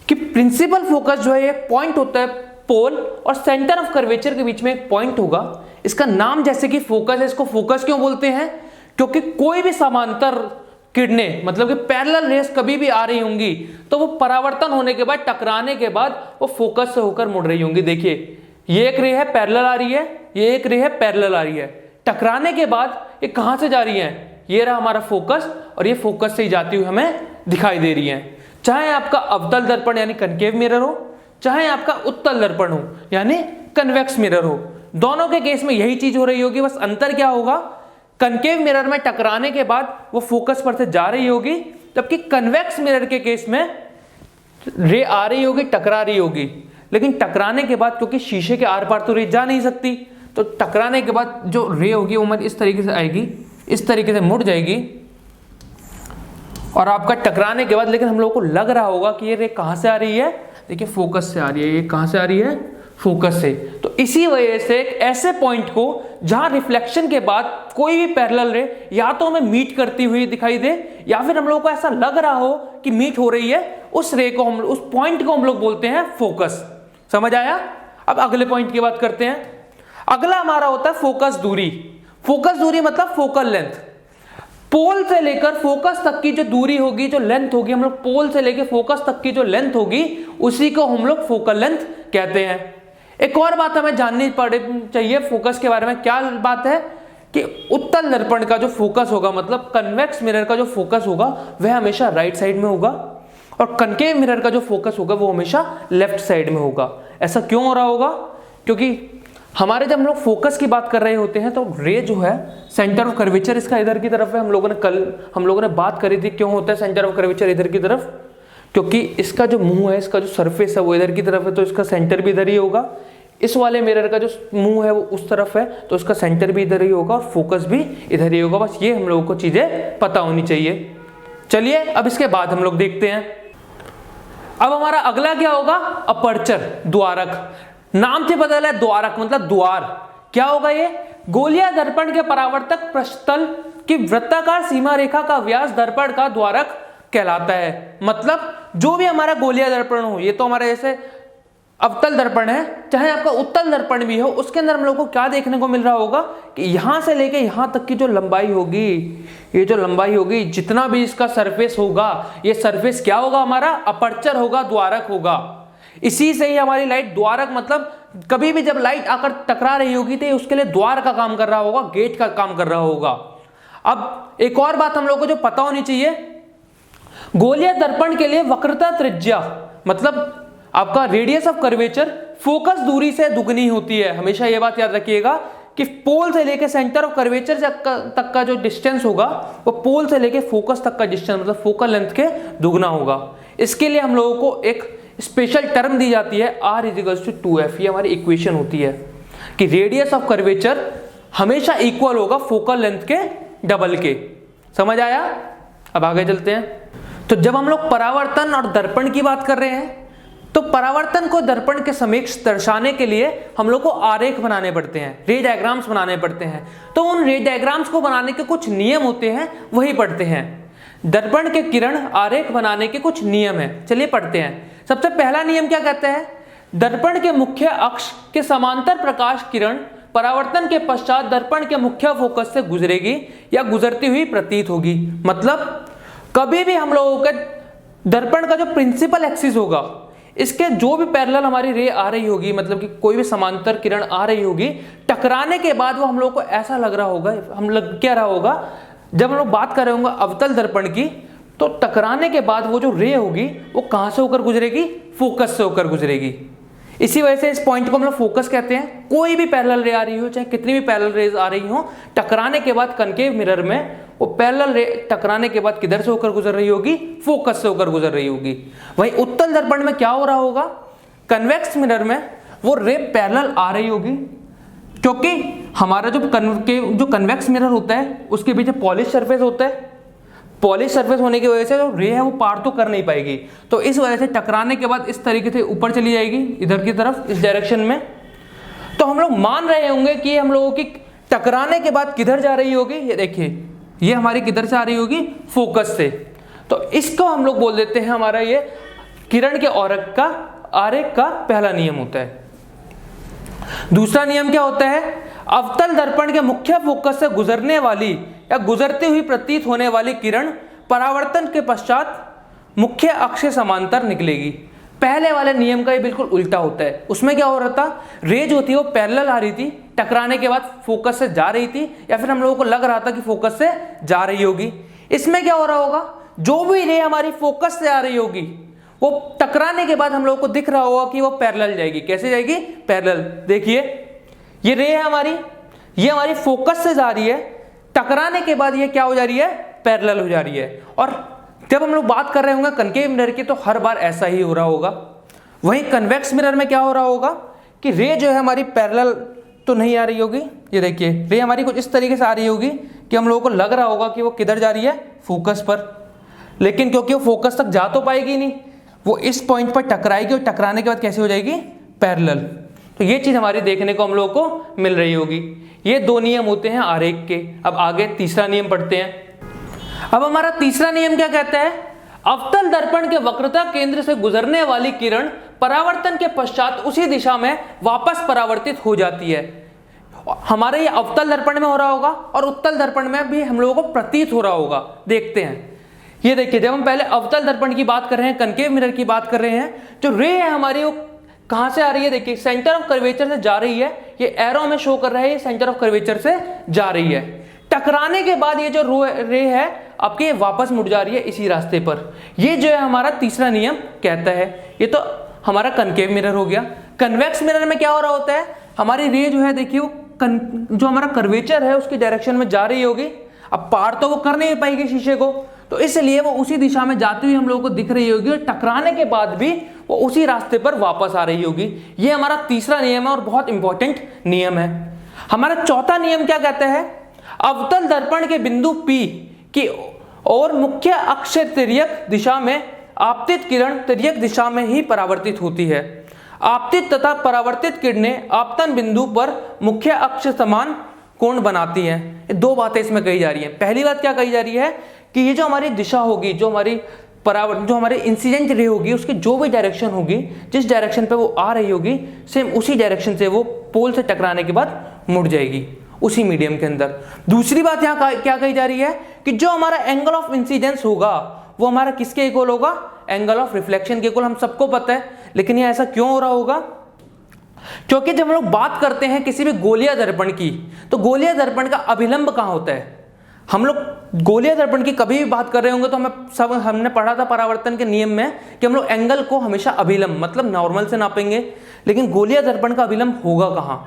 कि प्रिंसिपल फोकस जो है ये पॉइंट होता है पोल और सेंटर ऑफ कर्वेचर के बीच में एक पॉइंट होगा। इसका नाम जैसे कि फोकस है, इसको फोकस क्यों बोलते हैं? क्योंकि कोई भी समांतर किरणें मतलब कि पैरेलल रेस कभी भी आ रही होंगी तो वो परावर्तन होने के बाद, टकराने के बाद वो फोकस से होकर मुड़ रही होंगी। देखिए ये एक रे है पैरेलल आ रही है, ये एक रे है पैरेलल आ रही है, टकराने के बाद ये कहां से जा रही है? ये रहा हमारा फोकस, और ये फोकस से ही जाती हुई हमें दिखाई दे रही है। चाहे आपका अवतल दर्पण यानी कनकेव मिरर हो, चाहे आपका उत्तल दर्पण हो यानी कन्वेक्स मिरर हो, दोनों के केस में यही चीज हो रही होगी। बस अंतर क्या होगा? कनकेव मिरर में टकराने के बाद वो फोकस पर से जा रही होगी, जबकि कन्वेक्स मिरर के केस में रे आ रही होगी, टकरा रही होगी, लेकिन टकराने के बाद क्योंकि शीशे के आर पार तो रे जा नहीं सकती, तो टकराने के बाद जो रे होगी वो इस तरीके से आएगी, इस तरीके से मुड़ जाएगी, और आपका टकराने के बाद लेकिन हम लोगों को लग रहा होगा कि ये रे कहां से आ रही है? देखिए फोकस से आ रही है। ये कहां से आ रही है? फोकस से। तो इसी वजह से एक ऐसे पॉइंट को जहां रिफ्लेक्शन के बाद कोई भी पैरेलल रे या तो हमें मीट करती हुई दिखाई दे या फिर हम लोगों को ऐसा लग रहा हो कि मीट हो रही है, उस रे को हम, उस पॉइंट को हम लोग बोलते हैं फोकस। समझ आया? अब अगले पॉइंट की बात करते हैं। अगला हमारा होता है फोकस दूरी। फोकस दूरी मतलब फोकल लेंथ। पोल से लेकर फोकस तक की जो दूरी होगी, जो लेंथ होगी, हम लोग पोल से लेकर फोकस तक की जो लेंथ होगी उसी को हम लोग फोकल लेंथ कहते हैं। एक और बात हमें जाननी चाहिए फोकस के बारे में। क्या बात है? कि उत्तल दर्पण का जो फोकस होगा मतलब कन्वेक्स मिरर का जो फोकस होगा वह हमेशा राइट साइड में होगा, और कनकेव मिरर का जो फोकस होगा वो हमेशा लेफ्ट साइड में होगा। ऐसा क्यों हो रहा होगा? क्योंकि हमारे जब हम लोग फोकस की बात कर रहे होते हैं तो रे जो है सेंटर ऑफ कर्वेचर इसका इधर की तरफ है। हम लोगों ने बात करी थी क्यों होता है सेंटर ऑफ कर्वेचर इधर की तरफ, क्योंकि इसका जो मुंह है, इसका जो सरफेस है वो इधर की तरफ है, तो इसका सेंटर भी इधर ही होगा। इस वाले मिरर का जो मुंह है वो उस तरफ है, तो इसका सेंटर भी इधर ही होगा और फोकस भी इधर ही होगा। बस ये हम लोगों को चीजें पता होनी चाहिए। चलिए अब इसके बाद हम लोग देखते हैं। अब हमारा अगला क्या होगा? अपर्चर, द्वारक। नाम से बदला है द्वारक मतलब द्वार। क्या होगा ये? गोलीय दर्पण के परावर्तक पृष्ठतल की वृत्ताकार सीमा रेखा का व्यास दर्पण का द्वारक कहलाता है। मतलब जो भी हमारा गोलीय दर्पण हो, ये तो हमारा जैसे अवतल दर्पण है, चाहे आपका उत्तल दर्पण भी हो, उसके अंदर हम लोग को क्या देखने को मिल रहा होगा कि यहां से लेके यहां तक की जो लंबाई होगी, ये जो लंबाई होगी, जितना भी इसका सरफेस होगा, ये सरफेस क्या होगा? हमारा अपर्चर होगा, द्वारक होगा। इसी से ही हमारी लाइट, द्वारक मतलब कभी भी जब लाइट आकर टकरा रही होगी तो उसके लिए द्वार का काम कर रहा होगा, गेट का काम कर रहा होगा। अब एक और बात हम लोग को जो पता होनी चाहिए, गोलीय दर्पण के लिए वक्रता त्रिज्या मतलब आपका रेडियस ऑफ कर्वेचर फोकस दूरी से दुगनी होती है। हमेशा यह बात याद रखिएगा कि पोल से लेके सेंटर ऑफ कर्वेचर तक का जो डिस्टेंस होगा वो पोल से लेके फोकस तक का डिस्टेंस मतलब फोकल लेंथ के दुगना होगा। इसके लिए हम लोगों को एक स्पेशल टर्म दी जाती है R = 2f। ये हमारी इक्वेशन होती है कि रेडियस ऑफ कर्वेचर हमेशा इक्वल होगा फोकल लेंथ के डबल के। समझ आया? अब आगे चलते हैं। तो जब हम लोग परावर्तन और दर्पण की बात कर रहे हैं तो परावर्तन को दर्पण के समक्ष दर्शाने के लिए हम लोग को आरेख बनाने पड़ते हैं, रे डायग्राम्स बनाने पड़ते हैं। तो उन रे डायग्राम्स को बनाने के कुछ नियम होते हैं, वही पढ़ते हैं। दर्पण के किरण आरेख बनाने के कुछ नियम हैं, चलिए पढ़ते हैं। सबसे पहला नियम क्या कहता है? दर्पण के मुख्य अक्ष के समांतर प्रकाश किरण परावर्तन के पश्चात दर्पण के मुख्य फोकस से गुजरेगी या गुजरती हुई प्रतीत होगी। मतलब कभी भी हम लोगों के दर्पण का जो प्रिंसिपल एक्सिस होगा, इसके जो भी पैरेलल हमारी रे आ रही होगी, मतलब कि कोई भी समांतर किरण आ रही होगी, टकराने के बाद वो हम लोग को ऐसा लग रहा होगा, क्या रहा होगा, जब हम लोग बात कर रहे होंगे अवतल दर्पण की, तो टकराने के बाद वो जो रे होगी वो कहां से होकर गुजरेगी? फोकस से होकर गुजरेगी। इसी वजह से इस पॉइंट को हम लोग फोकस कहते हैं। कोई भी पैरेलल रे आ रही हो, चाहे कितनी भी पैरेलल रेज आ रही हो, टकराने के बाद कनकेव मिरर में वो पैरेलल रे टकराने के बाद किधर से होकर गुजर रही होगी? फोकस से होकर गुजर रही होगी। वहीं उत्तल दर्पण में क्या हो रहा होगा? कन्वेक्स मिरर में वो रे पैरेलल आ रही होगी, क्योंकि हमारा जो कन्वेक्स मिरर होता है उसके पीछे पॉलिश सरफेस होता है। पॉलिश सरफेस होने की वजह से जो रे है वो पार तो कर नहीं पाएगी, तो इस वजह से टकराने के बाद इस तरीके से ऊपर चली जाएगी, इधर की तरफ, इस डायरेक्शन में। तो हम लोग मान रहे होंगे कि हम लोगों की टकराने के बाद किधर जा रही होगी? ये देखिए, ये हमारी किधर से आ रही होगी? फोकस से। तो इसको हम लोग बोल देते हैं, हमारा ये किरण के आरेख का पहला नियम होता है। दूसरा नियम क्या होता है? अवतल दर्पण के मुख्य फोकस से गुजरने वाली या गुजरती हुई प्रतीत होने वाली किरण परावर्तन के पश्चात मुख्य अक्ष से समांतर निकलेगी। पहले वाले नियम का ये बिल्कुल उल्टा होता है। उसमें क्या हो रहा था? रे जो थी वो पैरेलल आ रही थी, टकराने के बाद फोकस से जा रही थी, या फिर हम लोगों को लग रहा था कि फोकस से जा रही होगी। इसमें क्या हो रहा होगा? जो भी रे हमारी फोकस से आ रही होगी वो टकराने के बाद हम लोगों को दिख रहा होगा कि वो पैरेलल जाएगी। कैसे जाएगी? पैरेलल। देखिए, ये रे है हमारी, ये हमारी फोकस से जा रही है, टकराने के बाद ये क्या हो जा रही है? पैरेलल हो जा रही है। और जब हम लोग बात कर रहे होंगे कनकेव मिरर की, तो हर बार ऐसा ही हो रहा होगा। वहीं कन्वेक्स मिरर में क्या हो रहा होगा कि रे जो है हमारी पैरेलल तो नहीं आ रही होगी। ये देखिए, रे हमारी कुछ इस तरीके से आ रही होगी कि हम लोगों को लग रहा होगा कि वो किधर जा रही है? फोकस पर। लेकिन क्योंकि वो फोकस तक जा तो पाएगी नहीं, वो इस पॉइंट पर टकराएगी, और टकराने के बाद कैसे हो जाएगी? पैरेलल। तो ये चीज हमारी देखने को हम लोगों को मिल रही होगी। ये दो नियम होते हैं आरेख के। अब आगे तीसरा नियम पढ़ते हैं। अब हमारा तीसरा नियम क्या कहता है? अवतल दर्पण के वक्रता केंद्र से गुजरने वाली किरण परावर्तन के पश्चात उसी दिशा में वापस परावर्तित हो जाती है। हमारे ये अवतल दर्पण में हो रहा होगा और उत्तल दर्पण में भी हम लोगों को प्रतीत हो रहा होगा। देखते हैं। ये देखिए, जब हम पहले अवतल दर्पण की बात कर रहे हैं, कनकेव मिरर की बात कर रहे हैं, जो रे है हमारी वो कहां से आ रही है? देखिए, सेंटर ऑफ कर्वेचर से जा रही है। ये एरो में शो कर रहा है, ये सेंटर ऑफ कर्वेचर से जा रही है। टकराने के बाद ये जो रे है आपके वापस मुड़ जा रही है इसी रास्ते पर। ये जो है हमारा तीसरा नियम कहता है। ये तो हमारा कनकेव मिरर हो गया। कन्वेक्स मिरर में क्या हो रहा होता है? हमारी रे जो है देखिए, वो जो हमारा कर्वेचर है उसकी डायरेक्शन में जा रही होगी। अब पार तो वो कर नहीं पाएगी शीशे को, तो इसलिए वो उसी दिशा में जाती हुई हम लोगों को दिख रही होगी, और टकराने के बाद भी वो उसी रास्ते पर वापस आ रही होगी। ये हमारा तीसरा नियम है और बहुत इंपॉर्टेंट नियम है। हमारा चौथा नियम क्या कहता है? अवतल दर्पण के बिंदु P की और मुख्य अक्ष से तिर्यक दिशा में आपतित किरण तिर्यक दिशा में ही परावर्तित होती है। आपतित तथा परावर्तित किरणें आपतन बिंदु पर मुख्य अक्ष समान कोण बनाती हैं। दो बातें इसमें कही जा रही हैं। पहली बात क्या कही जा रही है कि ये जो हमारी दिशा होगी, जो हमारे इंसिडेंट रे होगी, उसकी जो भी डायरेक्शन होगी, जिस डायरेक्शन पे वो आ रही होगी, सेम उसी डायरेक्शन से वो पोल से टकराने के बाद मुड़ जाएगी उसी मीडियम के अंदर। दूसरी बात यहाँ क्या कही जा रही है कि जो हमारा एंगल ऑफ इंसिडेंस होगा वो हमारा किसके इक्वल होगा? एंगल ऑफ रिफ्लेक्शन के इक्वल। हम सबको पता है, लेकिन ये ऐसा क्यों हो रहा होगा? क्योंकि जब हम लोग बात करते हैं किसी भी गोलीय दर्पण की, तो गोलीय दर्पण का अभिलंब कहाँ होता है? हम लोग गोलीय दर्पण की कभी भी बात कर रहे होंगे तो हमने पढ़ा था परावर्तन के नियम में कि हम लोग एंगल को हमेशा अभिलंब मतलब नॉर्मल से नापेंगे, लेकिन गोलीय दर्पण का अभिलंब होगा कहाँ?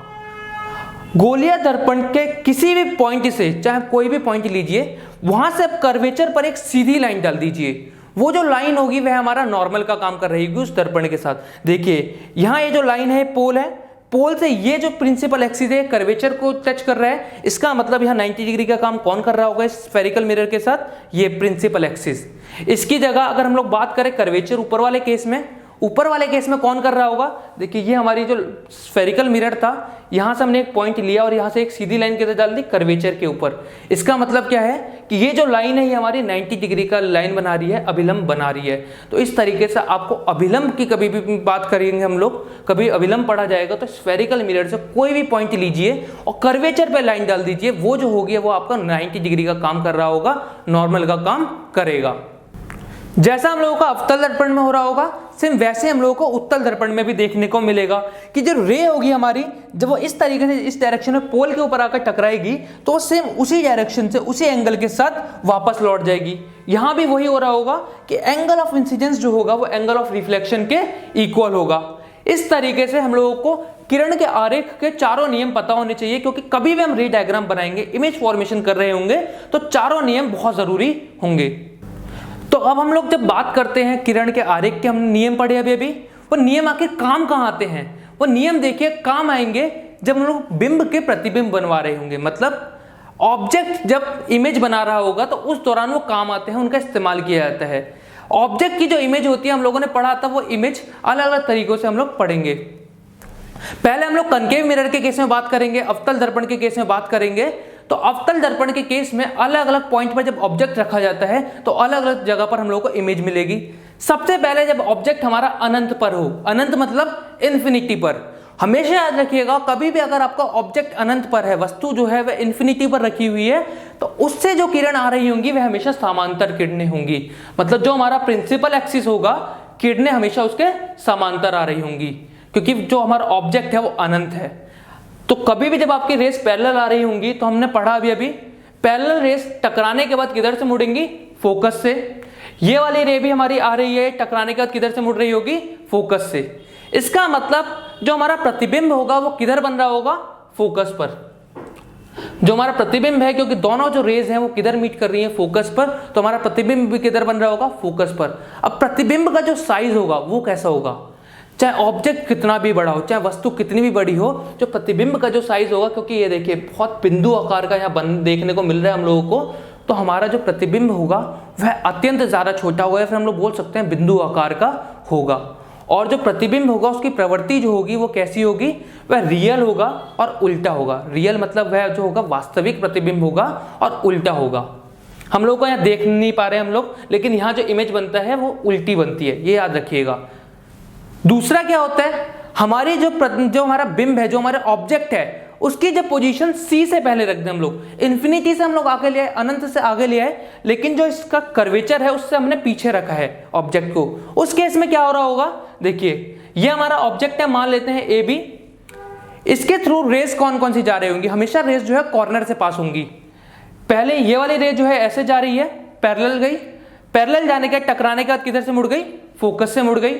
गोलीय दर्पण के किसी भी पॉइंट से, चाहे कोई भी पॉइंट लीजिए, वहां से आप कर्वेचर पर एक सीधी लाइन डाल दीजिए। वो जो लाइन होगी वह हमारा नॉर्मल का काम कर रही होगी उस दर्पण के साथ। देखिए यहाँ ये जो लाइन है पोल है, पोल से ये जो प्रिंसिपल एक्सिस है कर्वेचर को टच कर रहा है। इसका मतलब यहाँ 90 डिग्री का काम कौन कर रहा होगा इस स्फेरिकल मिरर के साथ? ये प्रिंसिपल एक्सिस। इसकी जगह अगर हम लोग बात करें कर्वेचर ऊपर वाले केस में, ऊपर वाले केस में कौन कर रहा होगा? देखिए ये हमारी जो स्फेरिकल मिरर था, यहां से हमने एक पॉइंट लिया और यहां से एक सीधी लाइन किधर डाल दी? कर्वेचर के ऊपर। इसका मतलब क्या है कि ये जो लाइन है ये हमारी 90 डिग्री का लाइन बना रही है, अभिलंब बना रही है। तो इस तरीके से आपको अभिलंब की कभी भी बात करेंगे हम लोग, कभी अभिलंब पढ़ा जाएगा तो स्फेरिकल मिरर से कोई भी पॉइंट लीजिए और कर्वेचर पे लाइन डाल दीजिए। वो जो होगी वो आपका 90 डिग्री का काम कर रहा होगा, नॉर्मल का काम करेगा। जैसा हम लोगों का अवतल दर्पण में हो रहा होगा, सेम वैसे हम लोगों को उत्तल दर्पण में भी देखने को मिलेगा कि जो रे होगी हमारी, जब वो इस तरीके से इस डायरेक्शन में पोल के ऊपर आकर टकराएगी तो सेम उसी डायरेक्शन से उसी एंगल के साथ वापस लौट जाएगी। यहां भी वही हो रहा होगा कि एंगल ऑफ इंसिडेंस जो होगा वो एंगल ऑफ रिफ्लेक्शन के इक्वल होगा। इस तरीके से हम लोगों को किरण के आरेख के चारों नियम पता होने चाहिए, क्योंकि कभी भी हम रे डायग्राम बनाएंगे, इमेज फॉर्मेशन कर रहे होंगे तो चारों नियम बहुत जरूरी होंगे। तो अब हम लोग जब बात करते हैं किरण के आरेख के, हम नियम पढ़े अभी वो नियम आखिर काम कहाँ आते हैं? वो नियम देखिए काम आएंगे जब हम लोग बिंब के प्रतिबिंब बनवा रहे होंगे, मतलब ऑब्जेक्ट जब इमेज बना रहा होगा तो उस दौरान वो काम आते हैं, उनका इस्तेमाल किया जाता है। ऑब्जेक्ट की जो इमेज होती है हम लोगों ने पढ़ा था, वो इमेज अलग अलग तरीकों से हम लोग पढ़ेंगे। पहले हम लोग कनकेव मिरर के केस में बात करेंगे, अवतल दर्पण के केस में बात करेंगे। तो अवतल दर्पण के केस में अलग अलग पॉइंट पर जब ऑब्जेक्ट रखा जाता है तो अलग अलग जगह पर हम लोग को इमेज मिलेगी। सबसे पहले जब ऑब्जेक्ट हमारा अनंत पर हो, अनंत मतलब इन्फिनिटी पर, हमेशा याद रखिएगा कभी भी अगर आपका ऑब्जेक्ट अनंत पर है, वस्तु जो है वह इन्फिनिटी पर रखी हुई है, तो उससे जो किरण आ रही होंगी वह हमेशा समांतर किरणें होंगी। मतलब जो हमारा प्रिंसिपल एक्सिस होगा, किरणें हमेशा उसके समांतर आ रही होंगी, क्योंकि जो हमारा ऑब्जेक्ट है वो अनंत है। तो कभी भी जब आपकी रेस पैरेलल आ रही होंगी, तो हमने पढ़ा अभी पैरेलल रेस टकराने के बाद किधर से मुड़ेंगी? फोकस से। ये वाली रे भी हमारी आ रही है, टकराने के बाद किधर से मुड़ रही होगी? फोकस से। इसका मतलब जो हमारा प्रतिबिंब होगा वो किधर बन रहा होगा? फोकस पर। जो हमारा प्रतिबिंब है, क्योंकि दोनों जो रेज हैं वो किधर मीट कर रही हैं? फोकस पर, तो हमारा प्रतिबिंब भी किधर बन रहा होगा? फोकस पर। अब प्रतिबिंब का जो साइज होगा वो कैसा होगा? चाहे ऑब्जेक्ट कितना भी बड़ा हो, चाहे वस्तु कितनी भी बड़ी हो, जो प्रतिबिंब का जो साइज होगा, क्योंकि ये देखिए बहुत बिंदु आकार का यहाँ देखने को मिल रहा है हम लोगों को, तो हमारा जो प्रतिबिंब होगा वह अत्यंत ज्यादा छोटा होगा, फिर हम लोग बोल सकते हैं बिंदु आकार का होगा। और जो प्रतिबिंब होगा उसकी प्रवृत्ति जो होगी वो कैसी होगी? वह रियल होगा और उल्टा होगा। रियल मतलब वह जो होगा वास्तविक प्रतिबिंब होगा और उल्टा होगा। हम लोग को यहाँ देख नहीं पा रहे हम लोग, लेकिन यहाँ जो इमेज बनता है वो उल्टी बनती है, ये याद रखिएगा। दूसरा क्या होता है, हमारी जो हमारा बिंब है, जो हमारा ऑब्जेक्ट है, उसकी जब पोजीशन सी से पहले रख दें हम लोग, इन्फिनिटी से हम लोग आगे ले आए, अनंत से आगे ले आए, लेकिन जो इसका कर्वेचर है उससे हमने पीछे रखा है ऑब्जेक्ट को, उस केस में क्या हो रहा होगा? देखिए ये हमारा ऑब्जेक्ट है, मान लेते हैं ए बी, इसके थ्रू रेस कौन कौन सी जा रही होंगी? हमेशा रेस जो है कॉर्नर से पास होंगी। पहले ये वाली रे जो है ऐसे जा रही है, पैरेलल गई, पैरेलल जाने के टकराने के बाद किधर से मुड़ गई? फोकस से मुड़ गई।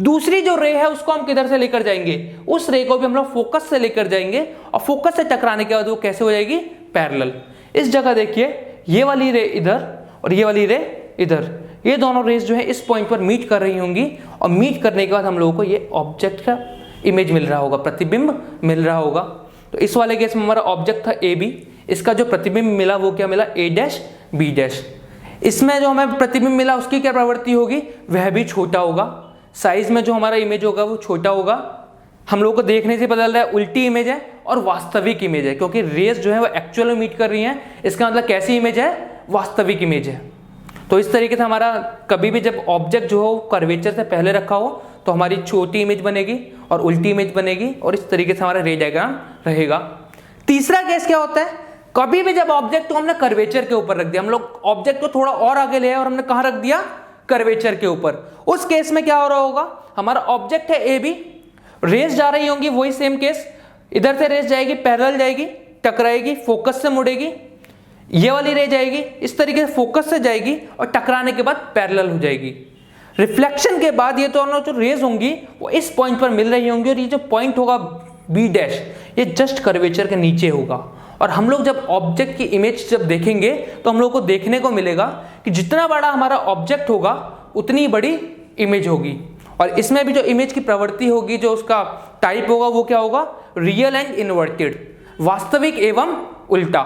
दूसरी जो रे है उसको हम किधर से लेकर जाएंगे? उस रे को भी हम लोग फोकस से लेकर जाएंगे और फोकस से टकराने के बाद वो कैसे हो जाएगी? पैरेलल। इस जगह देखिए ये वाली रे इधर और ये वाली रे इधर, ये दोनों रेस जो है इस पॉइंट पर मीट कर रही होंगी और मीट करने के बाद हम लोगों को ये ऑब्जेक्ट का इमेज मिल रहा होगा, प्रतिबिंब मिल रहा होगा। तो इस वाले केस में हमारा ऑब्जेक्ट था ए बी, इसका जो प्रतिबिंब मिला वो क्या मिला? ए डैश बी डैश। इसमें जो हमें प्रतिबिंब मिला उसकी क्या प्रवृत्ति होगी? वह भी छोटा होगा। साइज में जो हमारा इमेज होगा वो छोटा होगा। हम लोग को देखने से पता चल रहा है उल्टी इमेज है और वास्तविक इमेज है, क्योंकि रेस जो है वो एक्चुअल में मीट कर रही हैं। इसका मतलब कैसी इमेज है? वास्तविक इमेज है। तो इस तरीके से हमारा कभी भी जब ऑब्जेक्ट जो हो कर्वेचर से पहले रखा हो तो हमारी छोटी इमेज बनेगी और उल्टी इमेज बनेगी, और इस तरीके से हमारा रे डायग्राम रहेगा। तीसरा केस क्या होता है? कभी भी जब ऑब्जेक्ट को हमने कर्वेचर के ऊपर रख दिया, हम लोग ऑब्जेक्ट को थोड़ा और आगे ले आए और हमने कहाँ रख दिया? कर्वेचर के ऊपर। उस केस में क्या हो रहा होगा? हमारा ऑब्जेक्ट है ए बी, रेस जा रही होंगी, वही सेम केस, इधर से रेस जाएगी, पैरेलल जाएगी, टकराएगी, फोकस से मुड़ेगी, ये वाली रे जाएगी, इस तरीके से फोकस से जाएगी और टकराने के बाद पैरेलल हो जाएगी। रिफ्लेक्शन के बाद ये दोनों जो रेज होंगी वो इस पॉइंट पर मिल रही होंगी और ये जो पॉइंट होगा बी डैश ये जस्ट कर्वेचर के नीचे होगा। और हम लोग जब ऑब्जेक्ट की इमेज जब देखेंगे तो हम लोग को देखने को मिलेगा कि जितना बड़ा हमारा ऑब्जेक्ट होगा उतनी बड़ी इमेज होगी। और इसमें भी जो इमेज की प्रवृत्ति होगी, जो उसका टाइप होगा, वो क्या होगा? रियल एंड इन्वर्टेड, वास्तविक एवं उल्टा।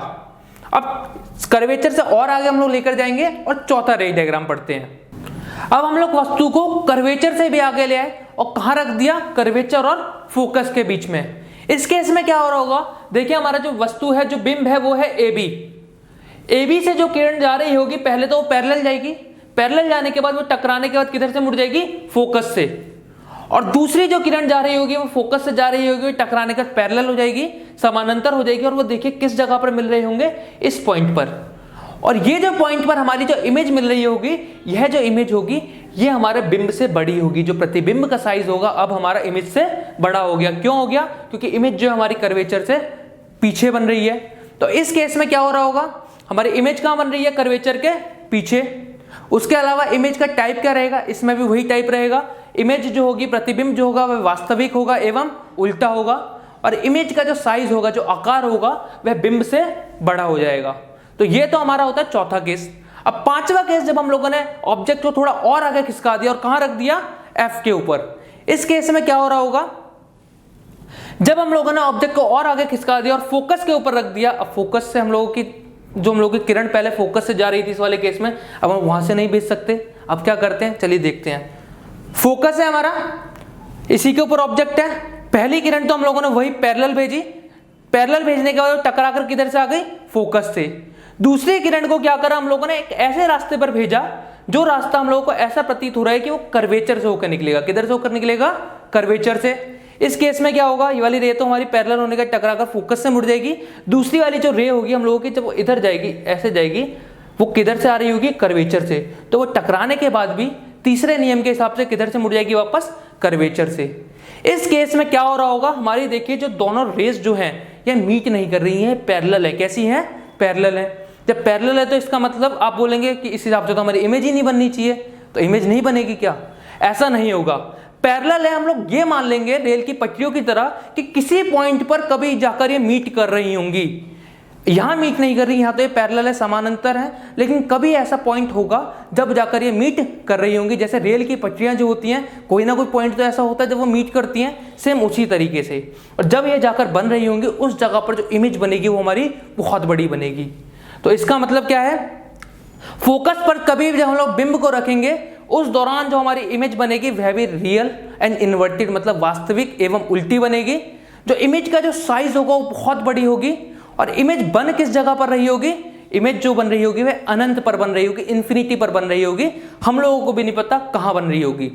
अब कर्वेचर से और आगे हम लोग लेकर जाएंगे और चौथा रे डायग्राम पढ़ते हैं। अब हम लोग वस्तु को कर्वेचर से भी आगे ले आए और कहाँ रख दिया? कर्वेचर और फोकस के बीच में। इस केस में क्या हो रहा होगा? देखिए हमारा जो वस्तु है, जो बिंब है, वो है AB। AB से जो किरण जा रही होगी पहले तो वो पैरेलल जाएगी, पैरेलल जाने के बाद वो टकराने के बाद किधर से मुड़ जाएगी? फोकस से। और दूसरी जो किरण जा रही होगी वो फोकस से जा रही होगी, टकराने के बाद पैरेलल हो जाएगी, समानांतर हो जाएगी। और वो देखिए किस जगह पर मिल रहे होंगे? इस पॉइंट पर। और ये जो पॉइंट पर हमारी जो इमेज मिल रही होगी, यह जो इमेज होगी ये हमारे बिंब से बड़ी होगी। जो प्रतिबिंब का साइज होगा अब हमारा इमेज से बड़ा हो गया। क्यों हो गया? क्योंकि इमेज जो हमारी कर्वेचर से पीछे बन रही है। तो इस केस में क्या हो रहा होगा? हमारी इमेज कहां बन रही है? कर्वेचर के पीछे। उसके अलावा इमेज का टाइप क्या रहेगा? इसमें भी वही टाइप रहेगा। इमेज जो होगी, प्रतिबिंब जो होगा वह वास्तविक होगा एवं उल्टा होगा। और इमेज का जो साइज होगा, जो आकार होगा, वह बिंब से बड़ा हो जाएगा। तो ये तो हमारा होता है चौथा केस। अब पांचवा केस, जब हम लोगों ने ऑब्जेक्ट को थोड़ा और आगे खिसका दिया और कहां रख दिया? F के ऊपर। इस केस में क्या हो रहा होगा? जब हम लोगों ने ऑब्जेक्ट को और आगे खिसका दिया और फोकस के ऊपर रख दिया, अब फोकस से हम लोगों की किरण पहले फोकस से जा रही थी इस वाले केस में, अब हम वहां से नहीं भेज सकते। अब क्या करते हैं? चलिए देखते हैं। फोकस है हमारा, इसी के ऊपर ऑब्जेक्ट है। पहली किरण तो हम लोगों ने वही पैरेलल भेजी, पैरेलल भेजने के बाद टकरा कर किधर से आ गई? फोकस से। दूसरी किरण को क्या करा हम लोगों ने? एक ऐसे रास्ते पर भेजा जो रास्ता हम लोगों को ऐसा प्रतीत हो रहा है कि वो कर्वेचर से होकर निकलेगा। किधर से होकर निकलेगा? कर्वेचर से। इस केस में क्या होगा? ये वाली रे तो हमारी पैरेलल होने का टकराकर फोकस से मुड़ जाएगी। दूसरी वाली जो रे होगी हम लोगों की, जब वो इधर जाएगी, ऐसे जाएगी, वो किधर से आ रही होगी? कर्वेचर से। तो वो टकराने के बाद भी तीसरे नियम के हिसाब से किधर से मुड़ जाएगी? वापस कर्वेचर से। इस केस में क्या हो रहा होगा? हमारी देखिए जो दोनों रेस जो हैं ये मीट नहीं कर रही हैं, पैरेलल है। कैसी हैं? पैरेलल है। जब पैरेलल है तो इसका मतलब आप बोलेंगे कि इस हिसाब से तो हमारी इमेज ही नहीं बननी चाहिए, तो इमेज नहीं बनेगी क्या? ऐसा नहीं होगा। पैरेलल है, हम लोग ये मान लेंगे रेल की पटरियों की तरह कि किसी पॉइंट पर कभी जाकर ये मीट कर रही होंगी। यहां मीट नहीं कर रही, यहां तो ये पैरेलल है, समानांतर है, लेकिन कभी ऐसा पॉइंट होगा जब जाकर ये मीट कर रही होंगी। जैसे रेल की पटरियां जो होती हैं, कोई ना कोई पॉइंट तो ऐसा होता है जब वो मीट करती हैं, सेम उसी तरीके से। और जब ये जाकर बन रही होंगी, उस जगह पर जो इमेज बनेगी वो हमारी बहुत बड़ी बनेगी। तो इसका मतलब क्या है? फोकस पर कभी जब हम लोग बिंब को रखेंगे, उस दौरान जो हमारी इमेज बनेगी वह भी रियल एंड इन्वर्टेड, मतलब वास्तविक एवं उल्टी बनेगी। जो इमेज का जो साइज होगा वो बहुत बड़ी होगी। और इमेज बन किस जगह पर रही होगी? इमेज जो बन रही होगी वह अनंत पर बन रही होगी, इन्फिनिटी पर बन रही होगी। हम लोगों को भी नहीं पता कहां बन रही होगी।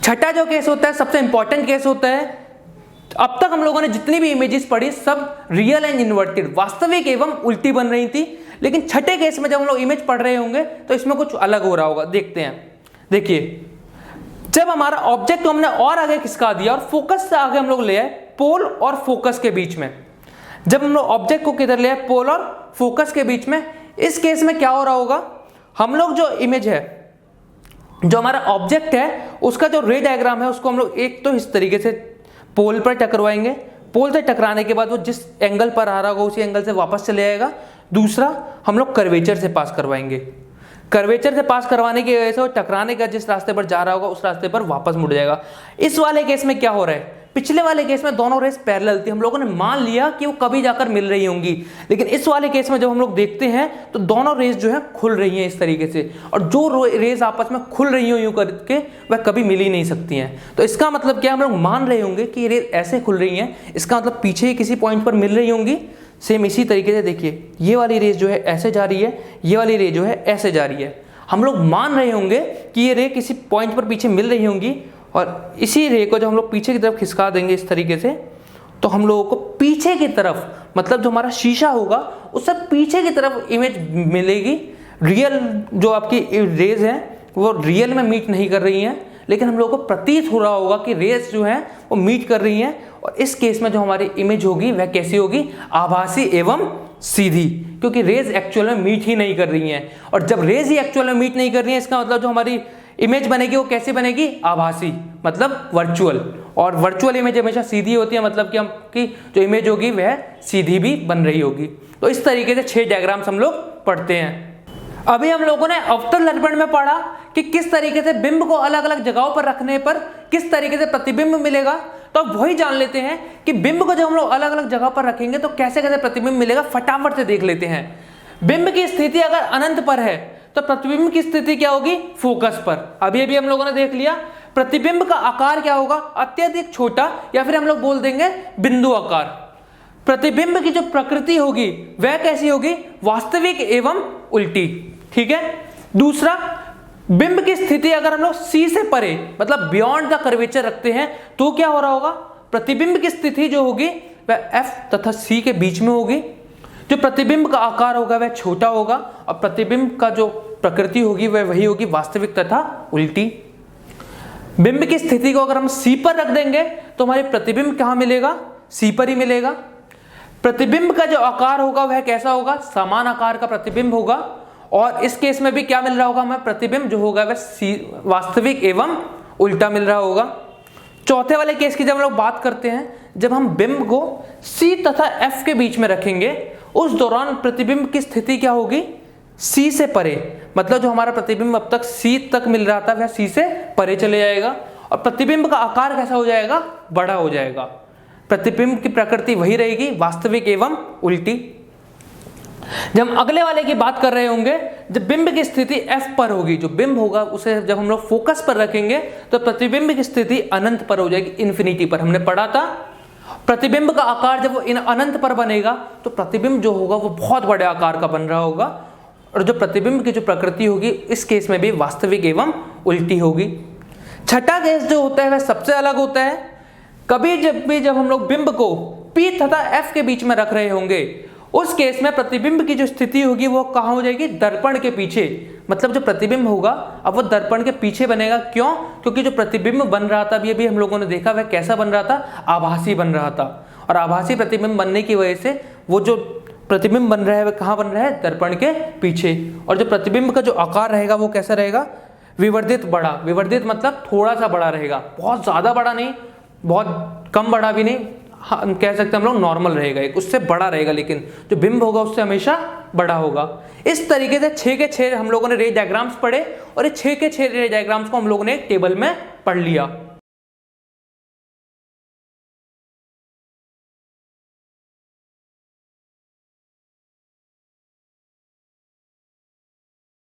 छठा जो केस होता है, सबसे इंपॉर्टेंट केस होता है। अब तक हम लोगों ने जितनी भी इमेजेस पढ़ी सब रियल एंड इन्वर्टेड, वास्तविक एवं उल्टी बन रही थी। लेकिन छठे केस में जब हम लोग इमेज पढ़ रहे होंगे तो इसमें कुछ अलग हो रहा होगा। देखते हैं। देखिए, जब हमारा ऑब्जेक्ट को हमने और आगे खिसका दिया और फोकस से आगे हम लोग ले आए पोल और फोकस के बीच में, जब हम लोग ऑब्जेक्ट को किधर ले आए? पोल और फोकस के बीच में। इस केस में क्या हो रहा होगा? हम लोग जो इमेज है, जो हमारा ऑब्जेक्ट है, उसका जो रे डायग्राम है उसको हम लोग एक तो इस तरीके से पोल पर टकराएंगे। पोल से टकराने के बाद वो जिस एंगल पर आ रहा होगा उसी एंगल से वापस चले आएगा। दूसरा, हम लोग कर्वेचर से पास करवाएंगे। कर्वेचर से पास करवाने की वजह से वो टकराने का जिस रास्ते पर जा रहा होगा उस रास्ते पर वापस मुड़ जाएगा। इस वाले केस में क्या हो रहा है? पिछले वाले केस में दोनों रेस पैरेलल थी, हम लोगों ने मान लिया कि वो कभी जाकर मिल रही होंगी। लेकिन इस वाले केस में जब हम लोग देखते हैं तो दोनों रेस जो है खुल रही हैं इस तरीके से, और जो रेस आपस में खुल रही हो यूं करके वह कभी मिल ही नहीं सकती हैं। तो इसका मतलब क्या? हम लोग मान रहे होंगे कि ये रेस ऐसे खुल रही हैं, इसका मतलब पीछे ही किसी पॉइंट पर मिल रही होंगी। सेम इसी तरीके से देखिए, ये वाली रेस जो है ऐसे जा रही है, ये वाली रे जो है ऐसे जा रही है। हम लोग मान रहे होंगे कि ये रे किसी पॉइंट पर पीछे मिल रही होंगी, और इसी रे को जब हम लोग पीछे की तरफ खिसका देंगे इस तरीके से, तो हम लोगों को पीछे की तरफ, मतलब जो हमारा शीशा होगा उससे पीछे की तरफ इमेज मिलेगी। रियल जो आपकी रेज हैं वो रियल में मीट नहीं कर रही हैं, लेकिन हम लोगों को प्रतीत हो रहा होगा कि रेज जो है वो मीट कर रही हैं। और इस केस में जो हमारी इमेज होगी वह कैसी होगी? आभासी एवं सीधी, क्योंकि रेज एक्चुअल में मीट ही नहीं कर रही हैं। और जब रेज ही एक्चुअल में मीट नहीं कर रही है, इसका मतलब जो हमारी इमेज बनेगी वो कैसी बनेगी? आभासी, मतलब वर्चुअल। और वर्चुअल इमेज हमेशा सीधी होती है, मतलब कि आपकी जो इमेज होगी वह सीधी भी बन रही होगी। तो इस तरीके से 6 डायग्राम्स हम लोग पढ़ते हैं। अभी हम लोगों ने अवतल दर्पण में पढ़ा कि किस तरीके से बिंब को अलग अलग जगहों पर रखने पर किस तरीके से प्रतिबिंब मिलेगा। तो अब वही जान लेते हैं कि बिंब को जब हम लोग अलग अलग जगह पर रखेंगे तो कैसे कैसे प्रतिबिंब मिलेगा, फटाफट से देख लेते हैं। बिंब की स्थिति अगर अनंत पर है तो प्रतिबिंब की स्थिति क्या होगी, फोकस पर। अभी हम लोगों ने देख लिया। प्रतिबिंब का आकार क्या होगा, अत्यधिक छोटा, या फिर हम लोग बोल देंगे बिंदु आकार। प्रतिबिंब की जो प्रकृति होगी वह कैसी होगी, वास्तविक एवं उल्टी। ठीक है। दूसरा, बिंब की स्थिति अगर हम लोग C से परे मतलब बियॉन्ड द कर्वेचर रखते हैं तो क्या हो रहा होगा, प्रतिबिंब की स्थिति जो होगी वह F तथा C के बीच में होगी। जो प्रतिबिंब का आकार होगा वह छोटा होगा और प्रतिबिंब का जो प्रकृति होगी वह वही होगी, वास्तविक तथा उल्टी। बिंब की स्थिति को अगर हम C पर रख देंगे तो हमारे प्रतिबिंब कहां मिलेगा, C पर ही मिलेगा। प्रतिबिंब का जो आकार होगा वह कैसा होगा, समान आकार का प्रतिबिंब होगा। और इस केस में भी क्या मिल रहा होगा हमें, प्रतिबिंब जो होगा वह वास्तविक एवं उल्टा मिल रहा होगा। चौथे वाले केस की जब हम लोग बात करते हैं, जब हम बिंब को C तथा F के बीच में रखेंगे उस दौरान प्रतिबिंब की स्थिति क्या होगी, C से परे, मतलब जो हमारा प्रतिबिंब अब तक C तक मिल रहा था वह C से परे चले जाएगा और प्रतिबिंब का आकार कैसा हो जाएगा, बड़ा हो जाएगा। प्रतिबिंब की प्रकृति वही रहेगी, वास्तविक एवं उल्टी। जब हम अगले वाले की बात कर रहे होंगे, जब बिंब की स्थिति F पर होगी, जो बिंब होगा उसे जब हम लोग फोकस पर रखेंगे तो प्रतिबिंब की स्थिति अनंत पर हो जाएगी, इन्फिनिटी पर। हमने पढ़ा था प्रतिबिंब का आकार जब वो अनंत पर बनेगा तो प्रतिबिंब जो होगा वो बहुत बड़े आकार का बन रहा होगा और जो प्रतिबिंब की जो प्रकृति होगी इस केस में भी वास्तविक एवं उल्टी होगी। छठा केस जो होता है वह सबसे अलग होता है। कभी जब हम लोग बिंब को P तथा F के बीच में रख रहे होंगे उस केस में प्रतिबिंब की जो स्थिति होगी वो कहाँ हो जाएगी, दर्पण के पीछे। मतलब जो प्रतिबिंब होगा अब वो दर्पण के पीछे बनेगा। क्यों, क्योंकि जो प्रतिबिंब बन रहा था अभी हम लोगों ने देखा वह कैसा बन रहा था, आभासी बन रहा था। और आभासी प्रतिबिंब बनने की वजह से वो जो प्रतिबिंब बन रहा है वह कहाँ बन रहा है, दर्पण के पीछे। और जो प्रतिबिंब का जो आकार रहेगा वो कैसा रहेगा, विवर्धित बड़ा। विवर्धित मतलब थोड़ा सा बड़ा रहेगा, बहुत ज्यादा बड़ा नहीं, बहुत कम बड़ा भी नहीं, हम कह सकते हैं हम लोग नॉर्मल रहेगा, एक उससे बड़ा रहेगा, लेकिन जो बिंब होगा उससे हमेशा बड़ा होगा। इस तरीके से 6 के 6 हम लोगों ने रे डायग्राम्स पढ़े और ये 6 के 6 रे डायग्राम्स को हम लोगों ने एक टेबल में पढ़ लिया।